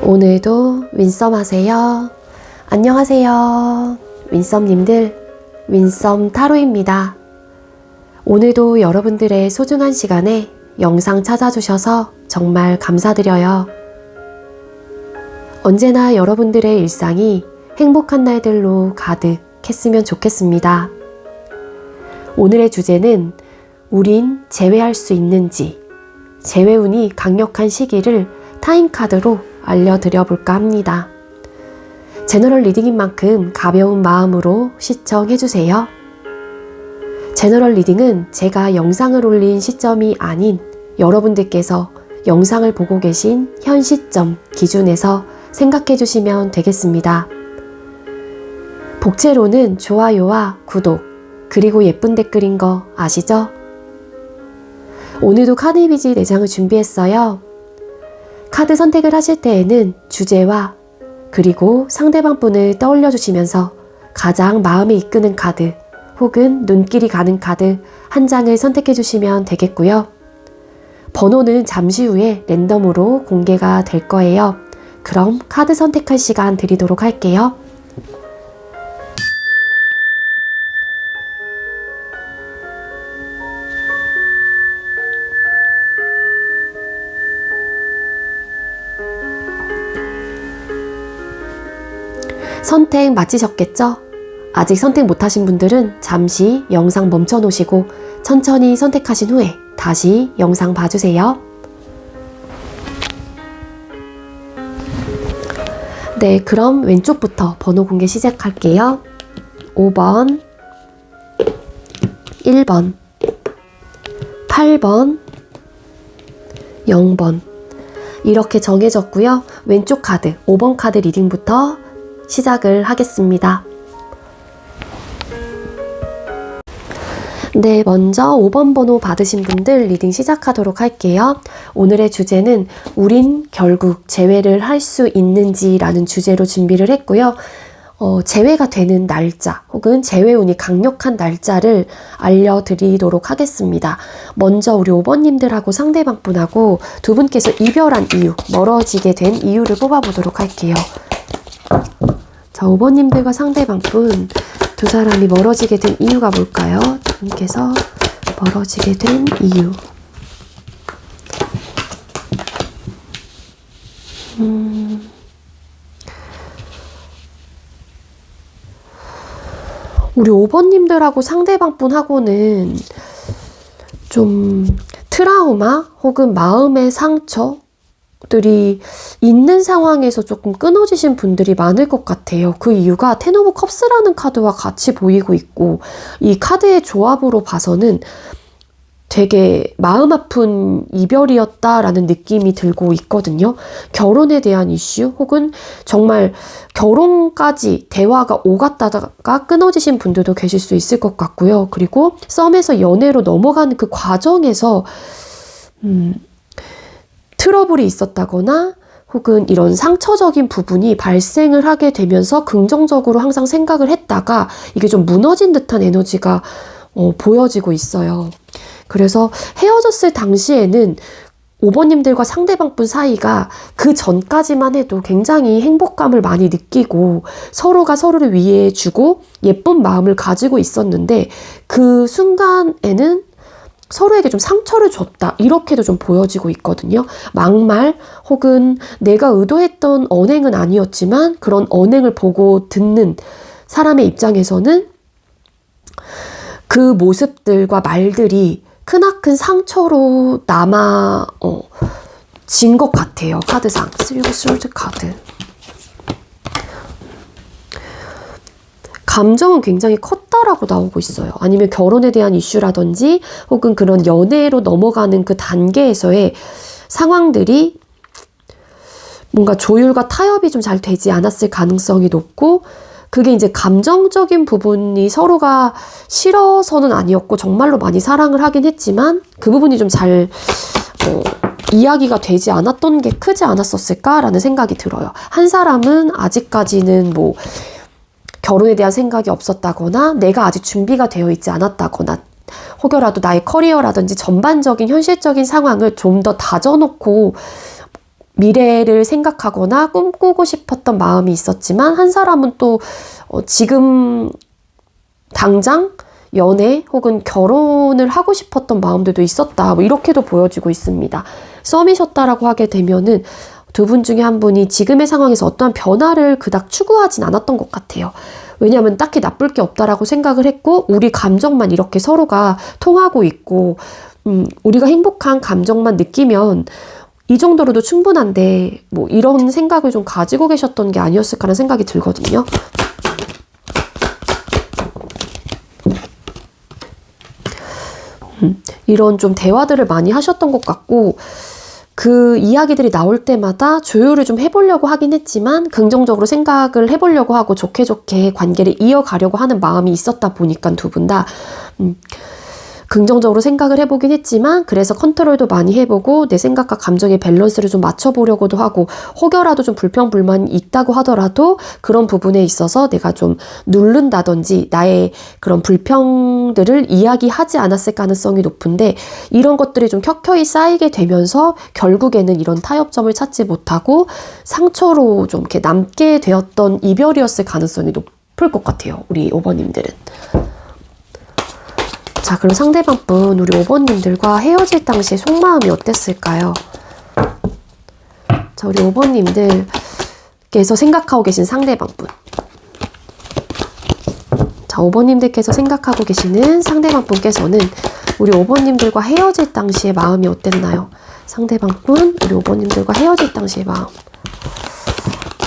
오늘도 윈썸 하세요. 안녕하세요. 윈썸님들, 윈썸 타로입니다. 오늘도 여러분들의 소중한 시간에 영상 찾아주셔서 정말 감사드려요. 언제나 여러분들의 일상이 행복한 날들로 가득했으면 좋겠습니다. 오늘의 주제는 우린 제외할 수 있는지, 제외운이 강력한 시기를 타임카드로 알려드려 볼까 합니다. 제너럴 리딩인 만큼 가벼운 마음으로 시청해주세요. 제너럴 리딩은 제가 영상을 올린 시점이 아닌 여러분들께서 영상을 보고 계신 현 시점 기준에서 생각해 주시면 되겠습니다. 복채로는 좋아요와 구독, 그리고 예쁜 댓글인 거 아시죠? 오늘도 카드이미지 4장을 준비했어요. 카드 선택을 하실 때에는 주제와 그리고 상대방 분을 떠올려 주시면서 가장 마음에 이끄는 카드 혹은 눈길이 가는 카드 한 장을 선택해 주시면 되겠고요. 번호는 잠시 후에 랜덤으로 공개가 될 거예요. 그럼 카드 선택할 시간 드리도록 할게요. 선택 마치셨겠죠? 아직 선택 못하신 분들은 잠시 영상 멈춰 놓으시고 천천히 선택하신 후에 다시 영상 봐주세요. 네, 그럼 왼쪽부터 번호 공개 시작할게요. 5번, 1번, 8번, 0번 이렇게 정해졌고요. 왼쪽 카드, 5번 카드 리딩부터 시작을 하겠습니다. 네, 먼저 5번 번호 받으신 분들 리딩 시작하도록 할게요. 오늘의 주제는 우린 결국 제외를 할 수 있는지 라는 주제로 준비를 했고요. 제외가 되는 날짜 혹은 제외운이 강력한 날짜를 알려드리도록 하겠습니다. 먼저 우리 5번님들하고 상대방 분하고 두 분께서 이별한 이유, 멀어지게 된 이유를 뽑아보도록 할게요. 자, 5번님들과 상대방 분 두 사람이 멀어지게 된 이유가 뭘까요? 두 분께서 멀어지게 된 이유. 우리 5번님들하고 상대방 분하고는 좀 트라우마 혹은 마음의 상처들이 있는 상황에서 조금 끊어지신 분들이 많을 것 같아요. 그 이유가 텐 오브 컵스라는 카드와 같이 보이고 있고 이 카드의 조합으로 봐서는 되게 마음 아픈 이별이었다라는 느낌이 들고 있거든요. 결혼에 대한 이슈 혹은 정말 결혼까지 대화가 오갔다가 끊어지신 분들도 계실 수 있을 것 같고요. 그리고 썸에서 연애로 넘어가는 그 과정에서 트러블이 있었다거나 혹은 이런 상처적인 부분이 발생을 하게 되면서 긍정적으로 항상 생각을 했다가 이게 좀 무너진 듯한 에너지가 보여지고 있어요. 그래서 헤어졌을 당시에는 5번님들과 상대방분 사이가 그 전까지만 해도 굉장히 행복감을 많이 느끼고 서로가 서로를 위해주고 예쁜 마음을 가지고 있었는데 그 순간에는 서로에게 좀 상처를 줬다 이렇게도 좀 보여지고 있거든요. 막말 혹은 내가 의도했던 언행은 아니었지만 그런 언행을 보고 듣는 사람의 입장에서는 그 모습들과 말들이 크나큰 상처로 남아 진 것 같아요. 카드상 실버 솔드 카드. 감정은 굉장히 컸다라고 나오고 있어요. 아니면 결혼에 대한 이슈라든지 혹은 그런 연애로 넘어가는 그 단계에서의 상황들이 뭔가 조율과 타협이 좀 잘 되지 않았을 가능성이 높고 그게 이제 감정적인 부분이 서로가 싫어서는 아니었고 정말로 많이 사랑을 하긴 했지만 그 부분이 좀 잘 이야기가 되지 않았던 게 크지 않았었을까라는 생각이 들어요. 한 사람은 아직까지는 뭐 결혼에 대한 생각이 없었다거나 내가 아직 준비가 되어 있지 않았다거나 혹여라도 나의 커리어라든지 전반적인 현실적인 상황을 좀 더 다져놓고 미래를 생각하거나 꿈꾸고 싶었던 마음이 있었지만 한 사람은 또 지금 당장 연애 혹은 결혼을 하고 싶었던 마음들도 있었다. 뭐 이렇게도 보여지고 있습니다. 썸이셨다라고 하게 되면은 두 분 중에 한 분이 지금의 상황에서 어떠한 변화를 그닥 추구하진 않았던 것 같아요. 왜냐하면 딱히 나쁠 게 없다라고 생각을 했고 우리 감정만 이렇게 서로가 통하고 있고 우리가 행복한 감정만 느끼면 이 정도로도 충분한데 뭐 이런 생각을 좀 가지고 계셨던 게 아니었을까라는 생각이 들거든요. 이런 좀 대화들을 많이 하셨던 것 같고 그 이야기들이 나올 때마다 조율을 좀 해보려고 하긴 했지만 긍정적으로 생각을 해보려고 하고 좋게 관계를 이어가려고 하는 마음이 있었다 보니까 두 분 다 긍정적으로 생각을 해보긴 했지만 그래서 컨트롤도 많이 해보고 내 생각과 감정의 밸런스를 좀 맞춰보려고도 하고 혹여라도 좀 불평불만이 있다고 하더라도 그런 부분에 있어서 내가 좀 누른다든지 나의 그런 불평들을 이야기하지 않았을 가능성이 높은데 이런 것들이 좀 켜켜이 쌓이게 되면서 결국에는 이런 타협점을 찾지 못하고 상처로 좀 이렇게 남게 되었던 이별이었을 가능성이 높을 것 같아요. 우리 5번님들은. 자, 그럼 상대방 분, 우리 5번님들과 헤어질 당시에 속마음이 어땠을까요? 자, 우리 5번님들께서 생각하고 계신 상대방 분. 자, 5번님들께서 생각하고 계시는 상대방 분께서는 우리 5번님들과 헤어질 당시에 마음이 어땠나요? 상대방 분, 우리 5번님들과 헤어질 당시의 마음.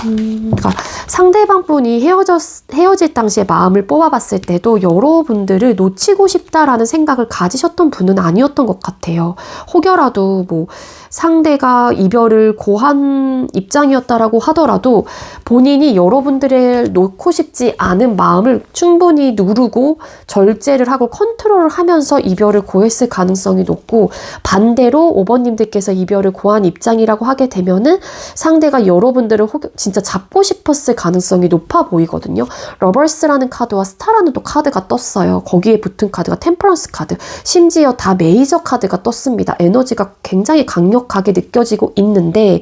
그러니까 상대방 분이 헤어질 당시에 마음을 뽑아봤을 때도 여러분들을 놓치고 싶다라는 생각을 가지셨던 분은 아니었던 것 같아요. 혹여라도 뭐 상대가 이별을 고한 입장이었다라고 하더라도 본인이 여러분들을 놓고 싶지 않은 마음을 충분히 누르고 절제를 하고 컨트롤을 하면서 이별을 고했을 가능성이 높고 반대로 5번님들께서 이별을 고한 입장이라고 하게 되면은 상대가 여러분들을 진짜 잡고 싶었을 가능성이 높아 보이거든요. 러버스라는 카드와 스타라는 또 카드가 떴어요. 거기에 붙은 카드가 템퍼런스 카드. 심지어 다 메이저 카드가 떴습니다. 에너지가 굉장히 강력하게 느껴지고 있는데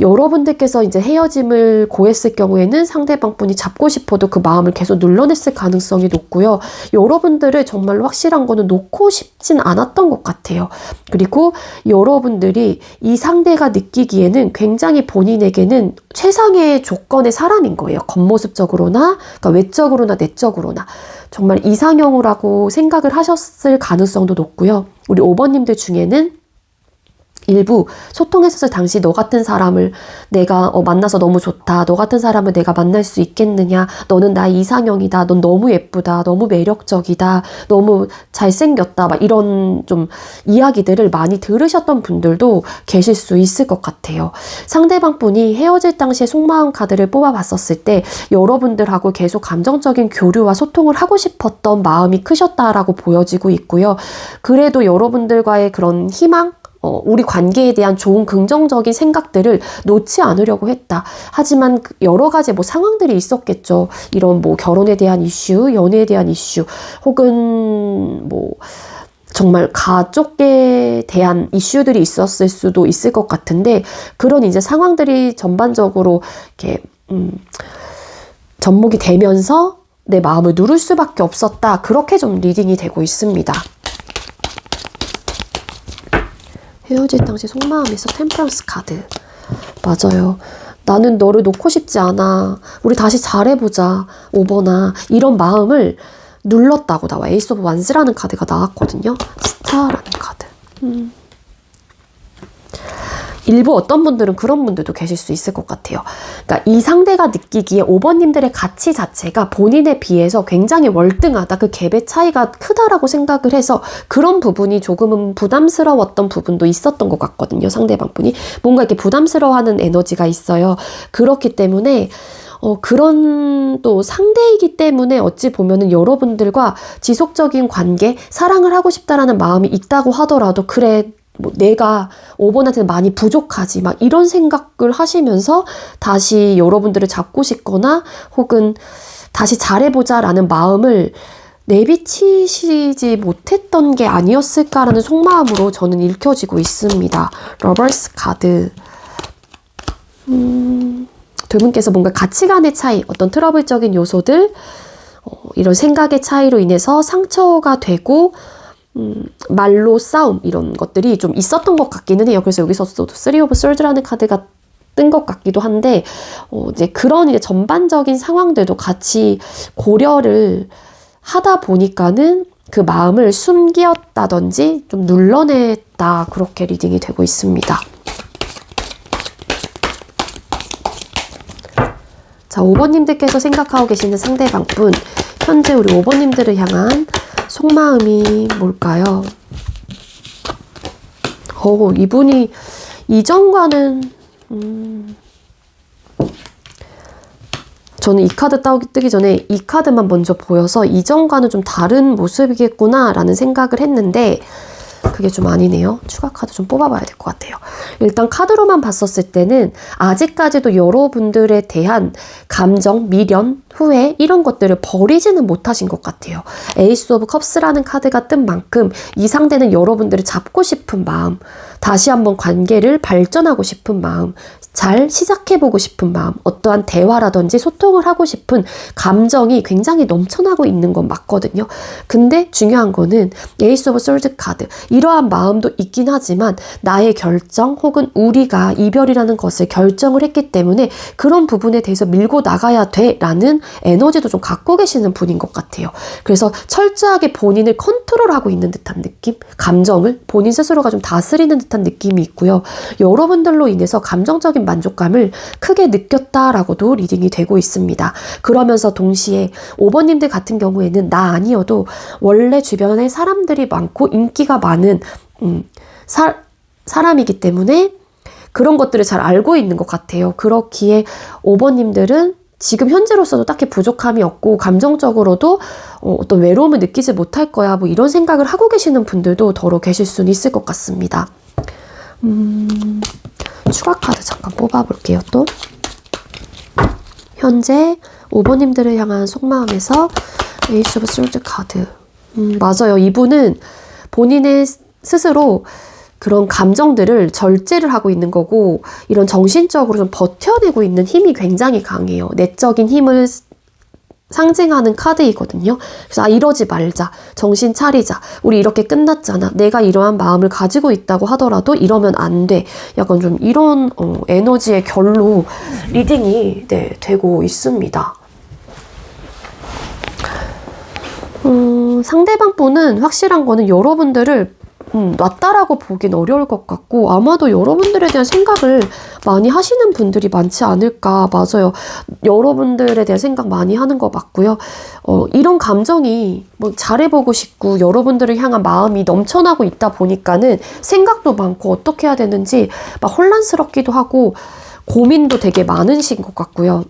여러분들께서 이제 헤어짐을 고했을 경우에는 상대방 분이 잡고 싶어도 그 마음을 계속 눌러냈을 가능성이 높고요. 여러분들을 정말로 확실한 거는 놓고 싶진 않았던 것 같아요. 그리고 여러분들이 이 상대가 느끼기에는 굉장히 본인에게는 최상의 조건의 사람인 거예요. 겉모습적으로나 그러니까 외적으로나 내적으로나 정말 이상형이라고 생각을 하셨을 가능성도 높고요. 우리 5번님들 중에는 일부 소통했었을 당시 너 같은 사람을 내가 만나서 너무 좋다. 너 같은 사람을 내가 만날 수 있겠느냐. 너는 나의 이상형이다. 넌 너무 예쁘다. 너무 매력적이다. 너무 잘생겼다. 막 이런 좀 이야기들을 많이 들으셨던 분들도 계실 수 있을 것 같아요. 상대방 분이 헤어질 당시에 속마음 카드를 뽑아봤었을 때 여러분들하고 계속 감정적인 교류와 소통을 하고 싶었던 마음이 크셨다라고 보여지고 있고요. 그래도 여러분들과의 그런 희망 우리 관계에 대한 좋은 긍정적인 생각들을 놓지 않으려고 했다. 하지만 여러 가지 뭐 상황들이 있었겠죠. 이런 뭐 결혼에 대한 이슈, 연애에 대한 이슈, 혹은 뭐 정말 가족에 대한 이슈들이 있었을 수도 있을 것 같은데 그런 이제 상황들이 전반적으로 이렇게 접목이 되면서 내 마음을 누를 수밖에 없었다. 그렇게 좀 리딩이 되고 있습니다. 헤어질 당시 속마음에서 템퍼런스 카드. 맞아요. 나는 너를 놓고 싶지 않아. 우리 다시 잘해보자. 5번아. 이런 마음을 눌렀다고 나와. 에이스 오브 완스라는 카드가 나왔거든요. 스타라는 카드. 일부 어떤 분들은 그런 분들도 계실 수 있을 것 같아요. 그러니까 이 상대가 느끼기에 5번님들의 가치 자체가 본인에 비해서 굉장히 월등하다. 그 갭의 차이가 크다라고 생각을 해서 그런 부분이 조금은 부담스러웠던 부분도 있었던 것 같거든요. 상대방 분이. 뭔가 이렇게 부담스러워하는 에너지가 있어요. 그렇기 때문에 그런 또 상대이기 때문에 어찌 보면은 여러분들과 지속적인 관계, 사랑을 하고 싶다라는 마음이 있다고 하더라도 그래, 뭐 내가 5번한테는 많이 부족하지 막 이런 생각을 하시면서 다시 여러분들을 잡고 싶거나 혹은 다시 잘해보자 라는 마음을 내비치시지 못했던 게 아니었을까라는 속마음으로 저는 읽혀지고 있습니다. 러버스 카드. 두 분께서 뭔가 가치관의 차이, 어떤 트러블적인 요소들, 이런 생각의 차이로 인해서 상처가 되고 말로 싸움 이런 것들이 좀 있었던 것 같기는 해요. 그래서 여기서도 3 of Swords라는 카드가 뜬 것 같기도 한데 이제 그런 이제 전반적인 상황들도 같이 고려를 하다 보니까는 그 마음을 숨겼다든지 좀 눌러냈다 그렇게 리딩이 되고 있습니다. 자, 5번님들께서 생각하고 계시는 상대방분 현재 우리 5번님들을 향한 속마음이 뭘까요? 이분이 이전과는 저는 이 카드 뜨기 전에 이 카드만 먼저 보여서 이전과는 좀 다른 모습이겠구나 라는 생각을 했는데 그게 좀 아니네요. 추가 카드 좀 뽑아봐야 될 것 같아요. 일단 카드로만 봤었을 때는 아직까지도 여러분들에 대한 감정, 미련, 후회 이런 것들을 버리지는 못하신 것 같아요. 에이스 오브 컵스라는 카드가 뜬 만큼 이 상대는 여러분들을 잡고 싶은 마음, 다시 한번 관계를 발전하고 싶은 마음, 잘 시작해보고 싶은 마음, 어떠한 대화라든지 소통을 하고 싶은 감정이 굉장히 넘쳐나고 있는 건 맞거든요. 근데 중요한 거는 에이스 오브 솔드 카드, 이러한 마음도 있긴 하지만 나의 결정 혹은 우리가 이별이라는 것을 결정을 했기 때문에 그런 부분에 대해서 밀고 나가야 돼 라는 에너지도 좀 갖고 계시는 분인 것 같아요. 그래서 철저하게 본인을 컨트롤하고 있는 듯한 느낌? 감정을 본인 스스로가 좀 다스리는 듯한 느낌이 있고요. 여러분들로 인해서 감정적인 만족감을 크게 느꼈다라고도 리딩이 되고 있습니다. 그러면서 동시에 5번님들 같은 경우에는 나 아니어도 원래 주변에 사람들이 많고 인기가 많은 사람이기 때문에 그런 것들을 잘 알고 있는 것 같아요. 그렇기에 5번님들은 지금 현재로서도 딱히 부족함이 없고 감정적으로도 어떤 외로움을 느끼지 못할 거야 뭐 이런 생각을 하고 계시는 분들도 더러 계실 수는 있을 것 같습니다. 추가 카드 잠깐 뽑아볼게요. 또 현재 5번님들을 향한 속마음에서 에이스 오브 솔드 카드. 맞아요. 이분은 본인의 스스로 그런 감정들을 절제를 하고 있는 거고 이런 정신적으로 좀 버텨내고 있는 힘이 굉장히 강해요. 내적인 힘을 상징하는 카드이거든요. 그래서 이러지 말자. 정신 차리자. 우리 이렇게 끝났잖아. 내가 이러한 마음을 가지고 있다고 하더라도 이러면 안 돼. 약간 좀 이런 에너지의 결로 리딩이 되고 있습니다. 상대방 분은 확실한 거는 여러분들을 놨다라고 보긴 어려울 것 같고 아마도 여러분들에 대한 생각을 많이 하시는 분들이 많지 않을까. 맞아요. 여러분들에 대한 생각 많이 하는 거 맞고요. 이런 감정이 뭐 잘해보고 싶고 여러분들을 향한 마음이 넘쳐나고 있다 보니까는 생각도 많고 어떻게 해야 되는지 막 혼란스럽기도 하고 고민도 되게 많으신 것 같고요.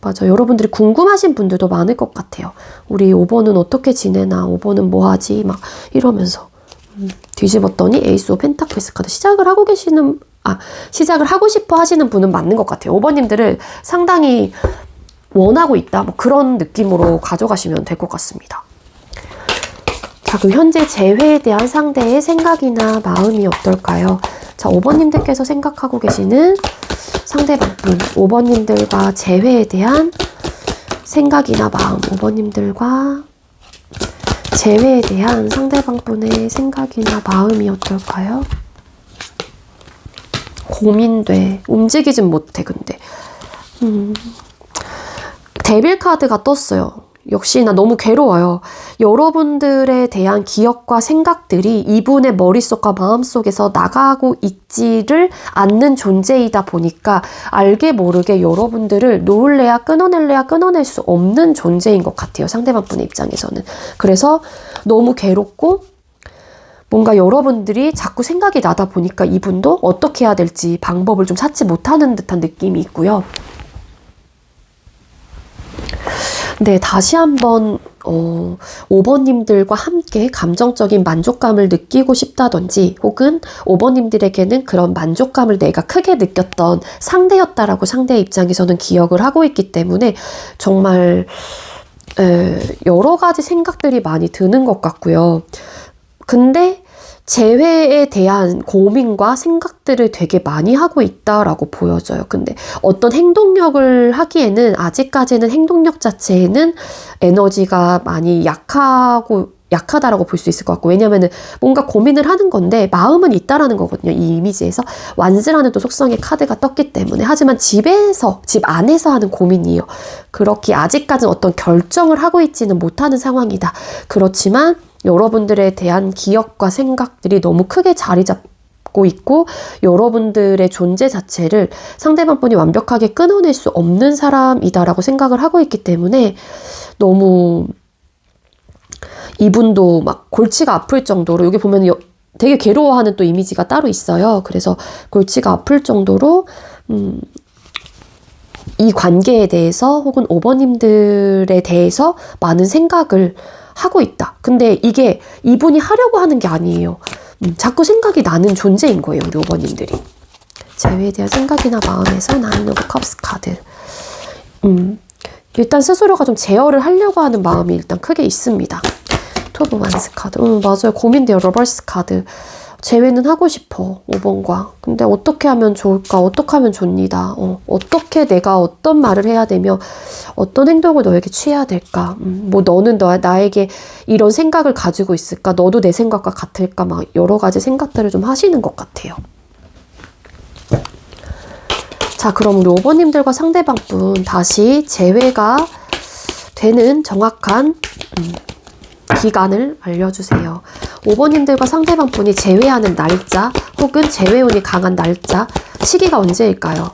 맞아. 여러분들이 궁금하신 분들도 많을 것 같아요. 우리 5번은 어떻게 지내나, 5번은 뭐 하지? 막 이러면서. 뒤집었더니 에이스 오브 펜타클스 카드 시작을 하고 싶어 하시는 분은 맞는 것 같아요. 5번님들을 상당히 원하고 있다. 뭐 그런 느낌으로 가져가시면 될 것 같습니다. 자, 그럼 현재 재회에 대한 상대의 생각이나 마음이 어떨까요? 자, 5번님들께서 생각하고 계시는 상대방분, 5번님들과 재회에 대한 생각이나 마음, 5번님들과 재회에 대한 상대방분의 생각이나 마음이 어떨까요? 고민돼. 움직이진 못해, 근데. 데빌 카드가 떴어요. 역시나 너무 괴로워요. 여러분들에 대한 기억과 생각들이 이분의 머릿속과 마음속에서 나가고 있지를 않는 존재이다 보니까 알게 모르게 여러분들을 놓을래야 끊어낼래야 끊어낼 수 없는 존재인 것 같아요. 상대방 분의 입장에서는. 그래서 너무 괴롭고 뭔가 여러분들이 자꾸 생각이 나다 보니까 이분도 어떻게 해야 될지 방법을 좀 찾지 못하는 듯한 느낌이 있고요. 네, 다시 한번 5번님들과 함께 감정적인 만족감을 느끼고 싶다든지 혹은 5번님들에게는 그런 만족감을 내가 크게 느꼈던 상대였다라고 상대의 입장에서는 기억을 하고 있기 때문에 정말 여러 가지 생각들이 많이 드는 것 같고요. 근데 재회에 대한 고민과 생각들을 되게 많이 하고 있다라고 보여져요. 근데 어떤 행동력을 하기에는 아직까지는 행동력 자체에는 에너지가 많이 약하다라고 볼 수 있을 것 같고, 왜냐면은 뭔가 고민을 하는 건데 마음은 있다라는 거거든요. 이 이미지에서 완즈라는 또 속성의 카드가 떴기 때문에. 하지만 집 안에서 하는 고민이에요. 그렇게 아직까지는 어떤 결정을 하고 있지는 못하는 상황이다. 그렇지만 여러분들에 대한 기억과 생각들이 너무 크게 자리 잡고 있고, 여러분들의 존재 자체를 상대방 분이 완벽하게 끊어낼 수 없는 사람이다라고 생각을 하고 있기 때문에 너무 이분도 막 골치가 아플 정도로, 여기 보면 되게 괴로워하는 또 이미지가 따로 있어요. 그래서 골치가 아플 정도로 이 관계에 대해서 혹은 오버님들에 대해서 많은 생각을 하고 있다. 근데 이게 이분이 하려고 하는 게 아니에요. 자꾸 생각이 나는 존재인 거예요, 우리 오버님들이. 재회에 대한 생각이나 마음에서 나인 오브 컵스 카드. 일단 스스로가 좀 제어를 하려고 하는 마음이 일단 크게 있습니다. 토브 완스 카드. 맞아요. 고민돼요. 러버스 카드. 재회는 하고 싶어. 5번과. 근데 어떻게 하면 좋을까? 어떻게 하면 좋니다. 어떻게 내가 어떤 말을 해야 되며 어떤 행동을 너에게 취해야 될까? 뭐 너는 나에게 이런 생각을 가지고 있을까? 너도 내 생각과 같을까? 막 여러 가지 생각들을 좀 하시는 것 같아요. 자, 그럼 우리 5번님들과 상대방분 다시 재회가 되는 정확한 기간을 알려주세요. 5번님들과 상대방분이 재회하는 날짜 혹은 재회운이 강한 날짜, 시기가 언제일까요?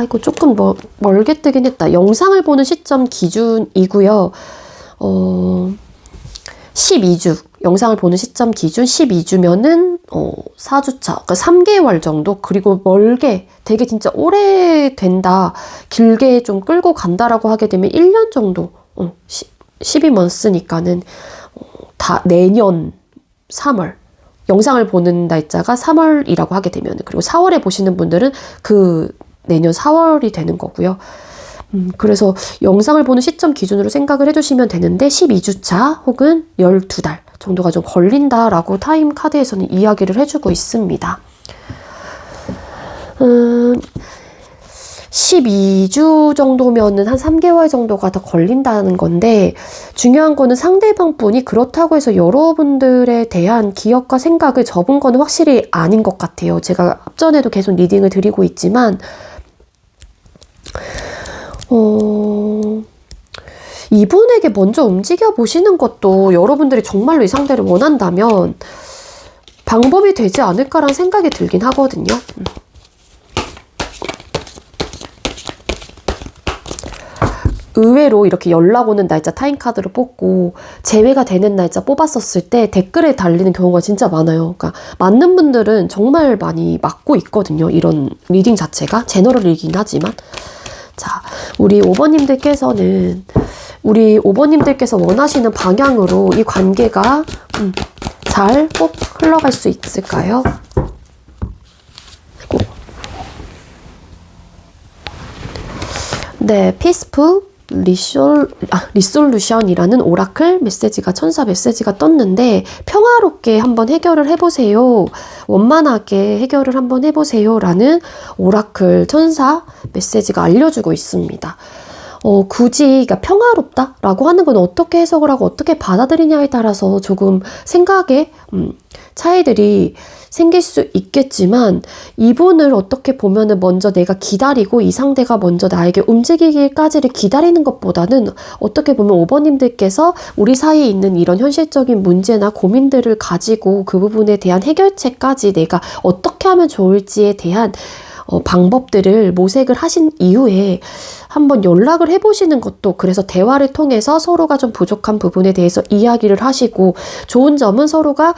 이거 조금 멀게 뜨긴 했다. 영상을 보는 시점 기준이고요. 12주. 영상을 보는 시점 기준 12주면은 4주차, 그러니까 3개월 정도. 그리고 멀게 되게 진짜 오래된다, 길게 좀 끌고 간다라고 하게 되면 1년 정도, 12months니까는 다 내년 3월, 영상을 보는 날짜가 3월이라고 하게 되면, 그리고 4월에 보시는 분들은 그 내년 4월이 되는 거고요. 그래서 영상을 보는 시점 기준으로 생각을 해주시면 되는데 12주차 혹은 12달 정도가 좀 걸린다라고 타임 카드에서는 이야기를 해주고 있습니다. 12주 정도면은 한 3개월 정도가 더 걸린다는 건데, 중요한 거는 상대방 분이 그렇다고 해서 여러분들에 대한 기억과 생각을 접은 거는 확실히 아닌 것 같아요. 제가 앞전에도 계속 리딩을 드리고 있지만 이분에게 먼저 움직여 보시는 것도 여러분들이 정말로 이 상대를 원한다면 방법이 되지 않을까라는 생각이 들긴 하거든요. 의외로 이렇게 연락 오는 날짜 타임카드를 뽑고 재회가 되는 날짜 뽑았었을 때 댓글에 달리는 경우가 진짜 많아요. 그러니까 맞는 분들은 정말 많이 맞고 있거든요. 이런 리딩 자체가 제너럴이긴 하지만. 자, 우리 5번님들께서는 우리 5번님들께서 원하시는 방향으로 이 관계가 잘 꼭 흘러갈 수 있을까요? 네, 피스풀 리솔루션이라는 오라클 메시지가, 천사 메시지가 떴는데, 평화롭게 한번 해결을 해보세요, 원만하게 해결을 한번 해보세요 라는 오라클 천사 메시지가 알려주고 있습니다. 굳이 그러니까 평화롭다라고 하는 건 어떻게 해석을 하고 어떻게 받아들이냐에 따라서 조금 생각의 차이들이 생길 수 있겠지만, 이분을 어떻게 보면은 먼저 내가 기다리고 이 상대가 먼저 나에게 움직이기까지를 기다리는 것보다는, 어떻게 보면 5번님들께서 우리 사이에 있는 이런 현실적인 문제나 고민들을 가지고 그 부분에 대한 해결책까지 내가 어떻게 하면 좋을지에 대한 방법들을 모색을 하신 이후에 한번 연락을 해보시는 것도, 그래서 대화를 통해서 서로가 좀 부족한 부분에 대해서 이야기를 하시고, 좋은 점은 서로가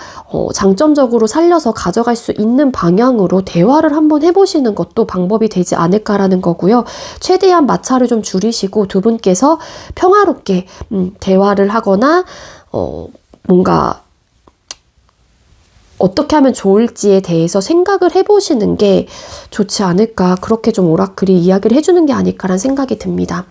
장점적으로 살려서 가져갈 수 있는 방향으로 대화를 한번 해보시는 것도 방법이 되지 않을까라는 거고요. 최대한 마찰을 좀 줄이시고 두 분께서 평화롭게 대화를 하거나 뭔가 어떻게 하면 좋을지에 대해서 생각을 해보시는 게 좋지 않을까, 그렇게 좀 오라클이 이야기를 해주는 게 아닐까라는 생각이 듭니다.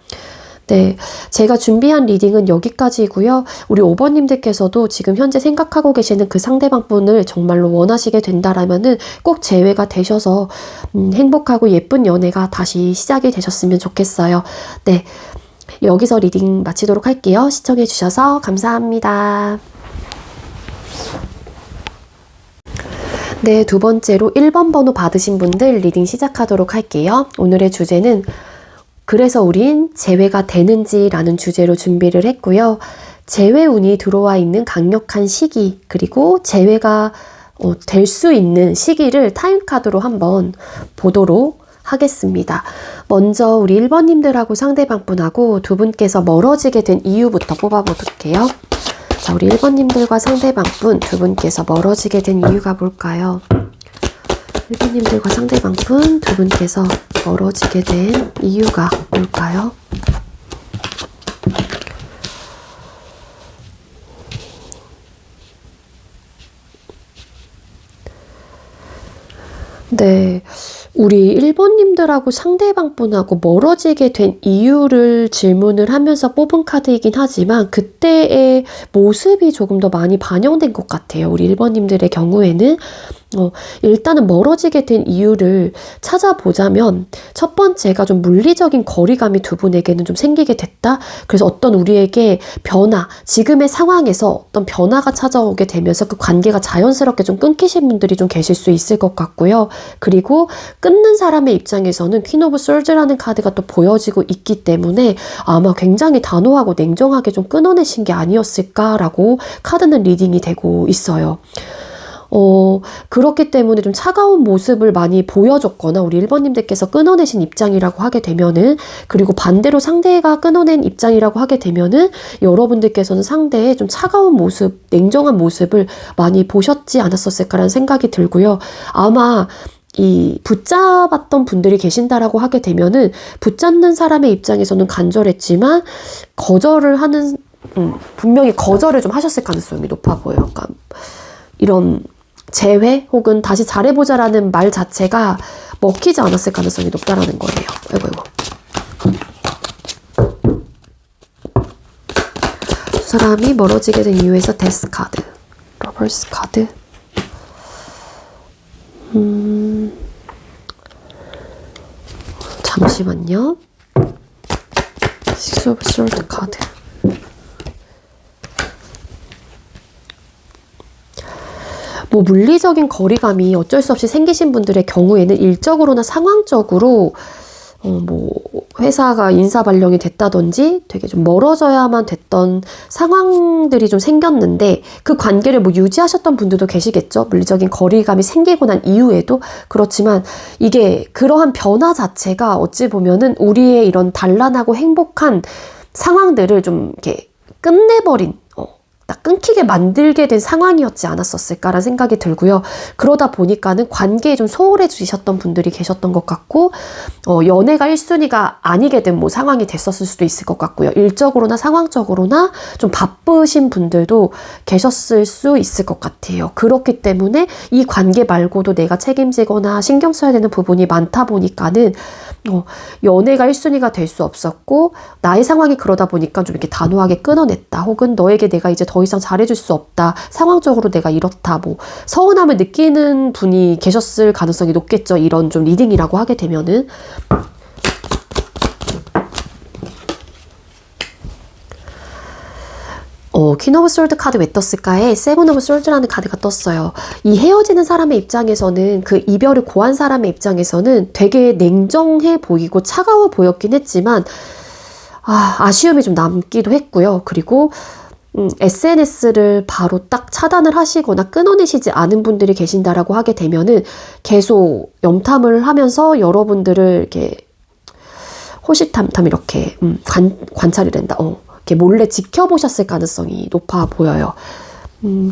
네, 제가 준비한 리딩은 여기까지이고요. 우리 5번님들께서도 지금 현재 생각하고 계시는 그 상대방 분을 정말로 원하시게 된다라면은 꼭 재회가 되셔서 행복하고 예쁜 연애가 다시 시작이 되셨으면 좋겠어요. 네, 여기서 리딩 마치도록 할게요. 시청해주셔서 감사합니다. 네, 두 번째로 1번 번호 받으신 분들 리딩 시작하도록 할게요. 오늘의 주제는 그래서 우린 재회가 되는지 라는 주제로 준비를 했고요. 재회운이 들어와 있는 강력한 시기, 그리고 재회가 될 수 있는 시기를 타임카드로 한번 보도록 하겠습니다. 먼저 우리 1번님들하고 상대방분하고 두 분께서 멀어지게 된 이유부터 뽑아볼게요. 자, 우리 1번님들과 상대방분 두 분께서 멀어지게 된 이유가 뭘까요? 1번님들과 상대방분 두 분께서 멀어지게 된 이유가 뭘까요? 네, 우리 1번님들하고 상대방분하고 멀어지게 된 이유를 질문을 하면서 뽑은 카드이긴 하지만 그때의 모습이 조금 더 많이 반영된 것 같아요. 우리 1번님들의 경우에는 일단은 멀어지게 된 이유를 찾아보자면 첫 번째가 좀 물리적인 거리감이 두 분에게는 좀 생기게 됐다. 그래서 어떤 우리에게 변화, 지금의 상황에서 어떤 변화가 찾아오게 되면서 그 관계가 자연스럽게 좀 끊기신 분들이 좀 계실 수 있을 것 같고요. 그리고 끊는 사람의 입장에서는 퀸 오브 솔즈라는 카드가 또 보여지고 있기 때문에 아마 굉장히 단호하고 냉정하게 좀 끊어내신 게 아니었을까라고 카드는 리딩이 되고 있어요. 그렇기 때문에 좀 차가운 모습을 많이 보여줬거나 우리 1번님들께서 끊어내신 입장이라고 하게 되면은, 그리고 반대로 상대가 끊어낸 입장이라고 하게 되면은 여러분들께서는 상대의 좀 차가운 모습, 냉정한 모습을 많이 보셨지 않았었을까라는 생각이 들고요. 아마 이 붙잡았던 분들이 계신다라고 하게 되면은 붙잡는 사람의 입장에서는 간절했지만 거절을 하는 분명히 거절을 좀 하셨을 가능성이 높아 보여요. 그러니까 이런 재회 혹은 다시 잘해보자라는 말 자체가 먹히지 않았을 가능성이 높다라는 거예요. 아이고. 두 사람이 멀어지게 된 이유에서 데스 카드, 러버스 카드. 잠시만요. 식스 오브 솔드 카드. 뭐 물리적인 거리감이 어쩔 수 없이 생기신 분들의 경우에는 일적으로나 상황적으로 뭐 회사가 인사 발령이 됐다든지 되게 좀 멀어져야만 됐던 상황들이 좀 생겼는데 그 관계를 뭐 유지하셨던 분들도 계시겠죠. 물리적인 거리감이 생기고 난 이후에도. 그렇지만 이게 그러한 변화 자체가 어찌 보면은 우리의 이런 단란하고 행복한 상황들을 좀 이렇게 끝내버린, 딱 끊기게 만들게 된 상황이었지 않았었을까라는 생각이 들고요. 그러다 보니까는 관계에 좀 소홀해지셨던 분들이 계셨던 것 같고, 연애가 1순위가 아니게 된 뭐 상황이 됐었을 수도 있을 것 같고요. 일적으로나 상황적으로나 좀 바쁘신 분들도 계셨을 수 있을 것 같아요. 그렇기 때문에 이 관계 말고도 내가 책임지거나 신경 써야 되는 부분이 많다 보니까는 연애가 1순위가 될 수 없었고, 나의 상황이 그러다 보니까 좀 이렇게 단호하게 끊어냈다. 혹은 너에게 내가 이제 더 이상 잘해줄 수 없다. 상황적으로 내가 이렇다. 뭐 서운함을 느끼는 분이 계셨을 가능성이 높겠죠. 이런 좀 리딩이라고 하게 되면은. 퀸 오브 솔드 카드 왜 떴을까에 세븐 오브 솔드라는 카드가 떴어요. 이 헤어지는 사람의 입장에서는, 그 이별을 고한 사람의 입장에서는 되게 냉정해 보이고 차가워 보였긴 했지만 아쉬움이 좀 남기도 했고요. 그리고 SNS를 바로 딱 차단을 하시거나 끊어내시지 않은 분들이 계신다라고 하게 되면은 계속 염탐을 하면서 여러분들을 이렇게 호시탐탐 이렇게 관찰이 된다. 이렇게 몰래 지켜보셨을 가능성이 높아 보여요.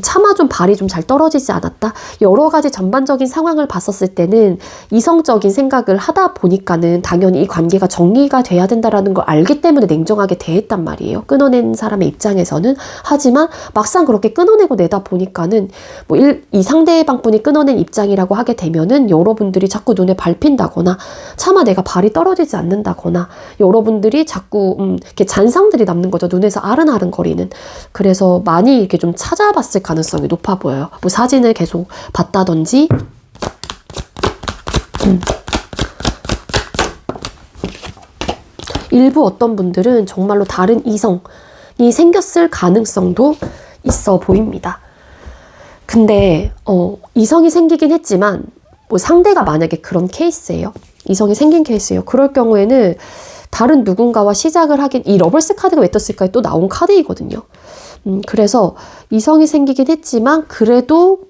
차마 좀 발이 좀 잘 떨어지지 않았다. 여러 가지 전반적인 상황을 봤었을 때는 이성적인 생각을 하다 보니까는 당연히 이 관계가 정리가 돼야 된다라는 걸 알기 때문에 냉정하게 대했단 말이에요. 끊어낸 사람의 입장에서는. 하지만 막상 그렇게 끊어내고 내다 보니까는 뭐 이 상대방분이 끊어낸 입장이라고 하게 되면은 여러분들이 자꾸 눈에 밟힌다거나 차마 내가 발이 떨어지지 않는다거나 여러분들이 자꾸 이렇게 잔상들이 남는 거죠. 눈에서 아른아른거리는. 그래서 많이 이렇게 좀 찾아봤을 가능성이 높아 보여요. 뭐 사진을 계속 봤다든지 일부 어떤 분들은 정말로 다른 이성이 생겼을 가능성도 있어 보입니다. 근데 이성이 생기긴 했지만 뭐 상대가 만약에 그런 케이스예요. 이성이 생긴 케이스예요. 그럴 경우에는 다른 누군가와 시작을 하긴 이 러벌스 카드가 왜 떴을까에 또 나온 카드이거든요. 그래서 이성이 생기긴 했지만 그래도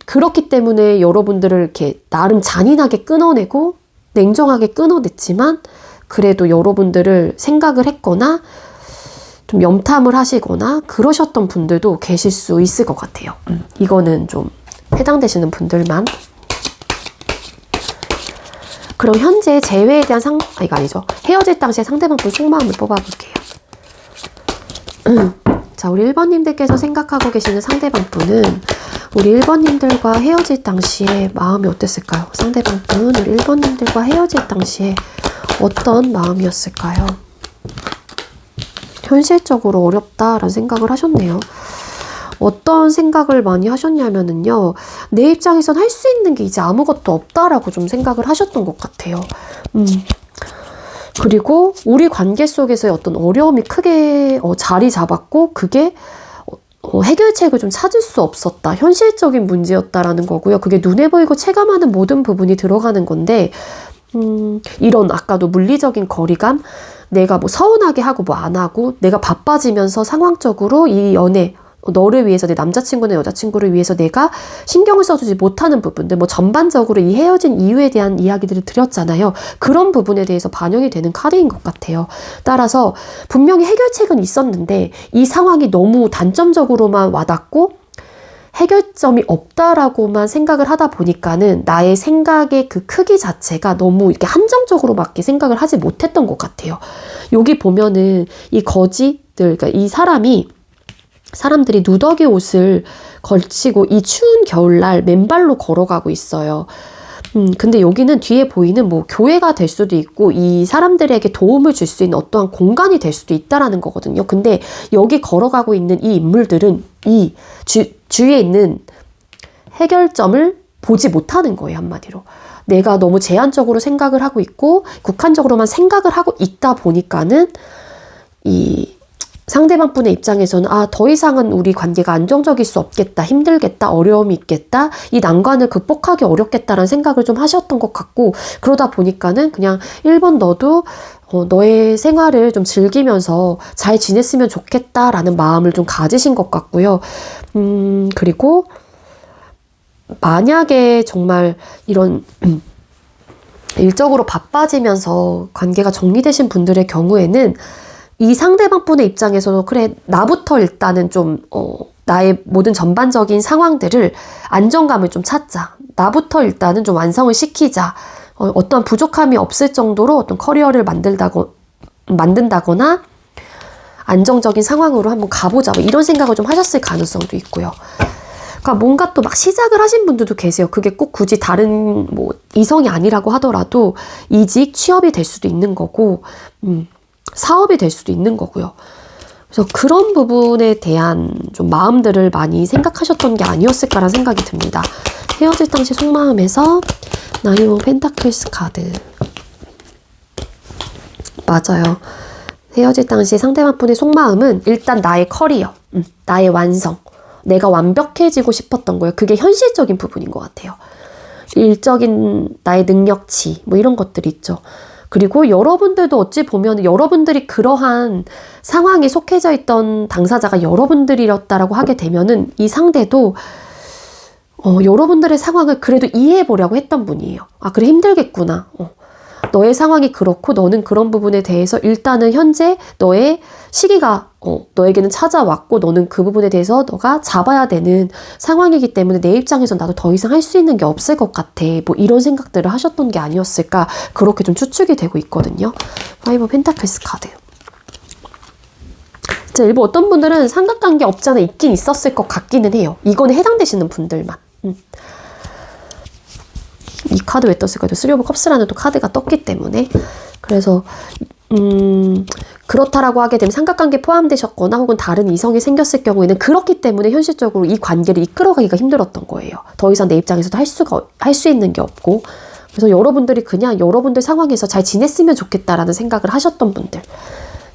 그렇기 때문에 여러분들을 이렇게 나름 잔인하게 끊어내고 냉정하게 끊어냈지만 그래도 여러분들을 생각을 했거나 좀 염탐을 하시거나 그러셨던 분들도 계실 수 있을 것 같아요. 이거는 좀 해당되시는 분들만. 그럼 현재 재회에 대한 이거 아니죠. 헤어질 당시에 상대방분 속마음을 뽑아볼게요. 자, 우리 1번님들께서 생각하고 계시는 상대방분은 우리 1번님들과 헤어질 당시에 마음이 어땠을까요? 상대방분, 우리 1번님들과 헤어질 당시에 어떤 마음이었을까요? 현실적으로 어렵다라는 생각을 하셨네요. 어떤 생각을 많이 하셨냐면은요, 내 입장에선 할 수 있는 게 이제 아무것도 없다라고 좀 생각을 하셨던 것 같아요. 그리고 우리 관계 속에서의 어떤 어려움이 크게 자리 잡았고 그게 해결책을 좀 찾을 수 없었다. 현실적인 문제였다라는 거고요. 그게 눈에 보이고 체감하는 모든 부분이 들어가는 건데 이런 아까도 물리적인 거리감, 내가 뭐 서운하게 하고 뭐 안 하고 내가 바빠지면서 상황적으로 이 연애 너를 위해서 내 남자친구나 여자친구를 위해서 내가 신경을 써주지 못하는 부분들 뭐 전반적으로 이 헤어진 이유에 대한 이야기들을 드렸잖아요. 그런 부분에 대해서 반영이 되는 카드인 것 같아요. 따라서 분명히 해결책은 있었는데 이 상황이 너무 단점적으로만 와닿고 해결점이 없다라고만 생각을 하다 보니까는 나의 생각의 그 크기 자체가 너무 이렇게 한정적으로밖에 생각을 하지 못했던 것 같아요. 여기 보면은 이 거지들, 그러니까 이 사람들이 누더기 옷을 걸치고 이 추운 겨울날 맨발로 걸어가고 있어요. 근데 여기는 뒤에 보이는 뭐 교회가 될 수도 있고 이 사람들에게 도움을 줄 수 있는 어떠한 공간이 될 수도 있다라는 거거든요. 근데 여기 걸어가고 있는 이 인물들은 이 주위에 있는 해결점을 보지 못하는 거예요. 한마디로. 내가 너무 제한적으로 생각을 하고 있고 국한적으로만 생각을 하고 있다 보니까는 이 상대방 분의 입장에서는 더 이상은 우리 관계가 안정적일 수 없겠다, 힘들겠다, 어려움이 있겠다, 이 난관을 극복하기 어렵겠다라는 생각을 좀 하셨던 것 같고 그러다 보니까는 그냥 1번 너도 너의 생활을 좀 즐기면서 잘 지냈으면 좋겠다라는 마음을 좀 가지신 것 같고요. 그리고 만약에 정말 이런 일적으로 바빠지면서 관계가 정리되신 분들의 경우에는 이 상대방 분의 입장에서도 그래 나부터 일단은 좀 나의 모든 전반적인 상황들을 안정감을 좀 찾자. 나부터 일단은 좀 완성을 시키자. 어떤 부족함이 없을 정도로 어떤 커리어를 만든다거나 안정적인 상황으로 한번 가보자. 뭐 이런 생각을 좀 하셨을 가능성도 있고요. 그러니까 뭔가 또 막 시작을 하신 분들도 계세요. 그게 꼭 굳이 다른 뭐 이성이 아니라고 하더라도 이직, 취업이 될 수도 있는 거고 사업이 될 수도 있는 거고요. 그래서 그런 부분에 대한 좀 마음들을 많이 생각하셨던 게 아니었을까라는 생각이 듭니다. 헤어질 당시 속마음에서 나인 오브 펜타클스 카드. 맞아요. 헤어질 당시 상대방 분의 속마음은 일단 나의 커리어, 나의 완성, 내가 완벽해지고 싶었던 거예요. 그게 현실적인 부분인 것 같아요. 일적인 나의 능력치, 뭐 이런 것들이 있죠. 그리고 여러분들도 어찌 보면 여러분들이 그러한 상황에 속해져 있던 당사자가 여러분들이었다라고 하게 되면은 이 상대도 여러분들의 상황을 그래도 이해해 보려고 했던 분이에요. 그래 힘들겠구나. 너의 상황이 그렇고 너는 그런 부분에 대해서 일단은 현재 너의 시기가 너에게는 찾아왔고 너는 그 부분에 대해서 너가 잡아야 되는 상황이기 때문에 내 입장에선 나도 더 이상 할 수 있는 게 없을 것 같아. 뭐 이런 생각들을 하셨던 게 아니었을까 그렇게 좀 추측이 되고 있거든요. 파이브 펜타클스 카드. 자, 일부 어떤 분들은 삼각관계 없지 않아 있긴 있었을 것 같기는 해요. 이거는 해당되시는 분들만. 이 카드 왜 떴을까요? 쓰리 오브 컵스라는 또 카드가 떴기 때문에. 그래서 그렇다라고 하게 되면 삼각관계 포함되셨거나 혹은 다른 이성이 생겼을 경우에는 그렇기 때문에 현실적으로 이 관계를 이끌어가기가 힘들었던 거예요. 더 이상 내 입장에서도 할 수 있는 게 없고. 그래서 여러분들이 그냥 여러분들 상황에서 잘 지냈으면 좋겠다라는 생각을 하셨던 분들.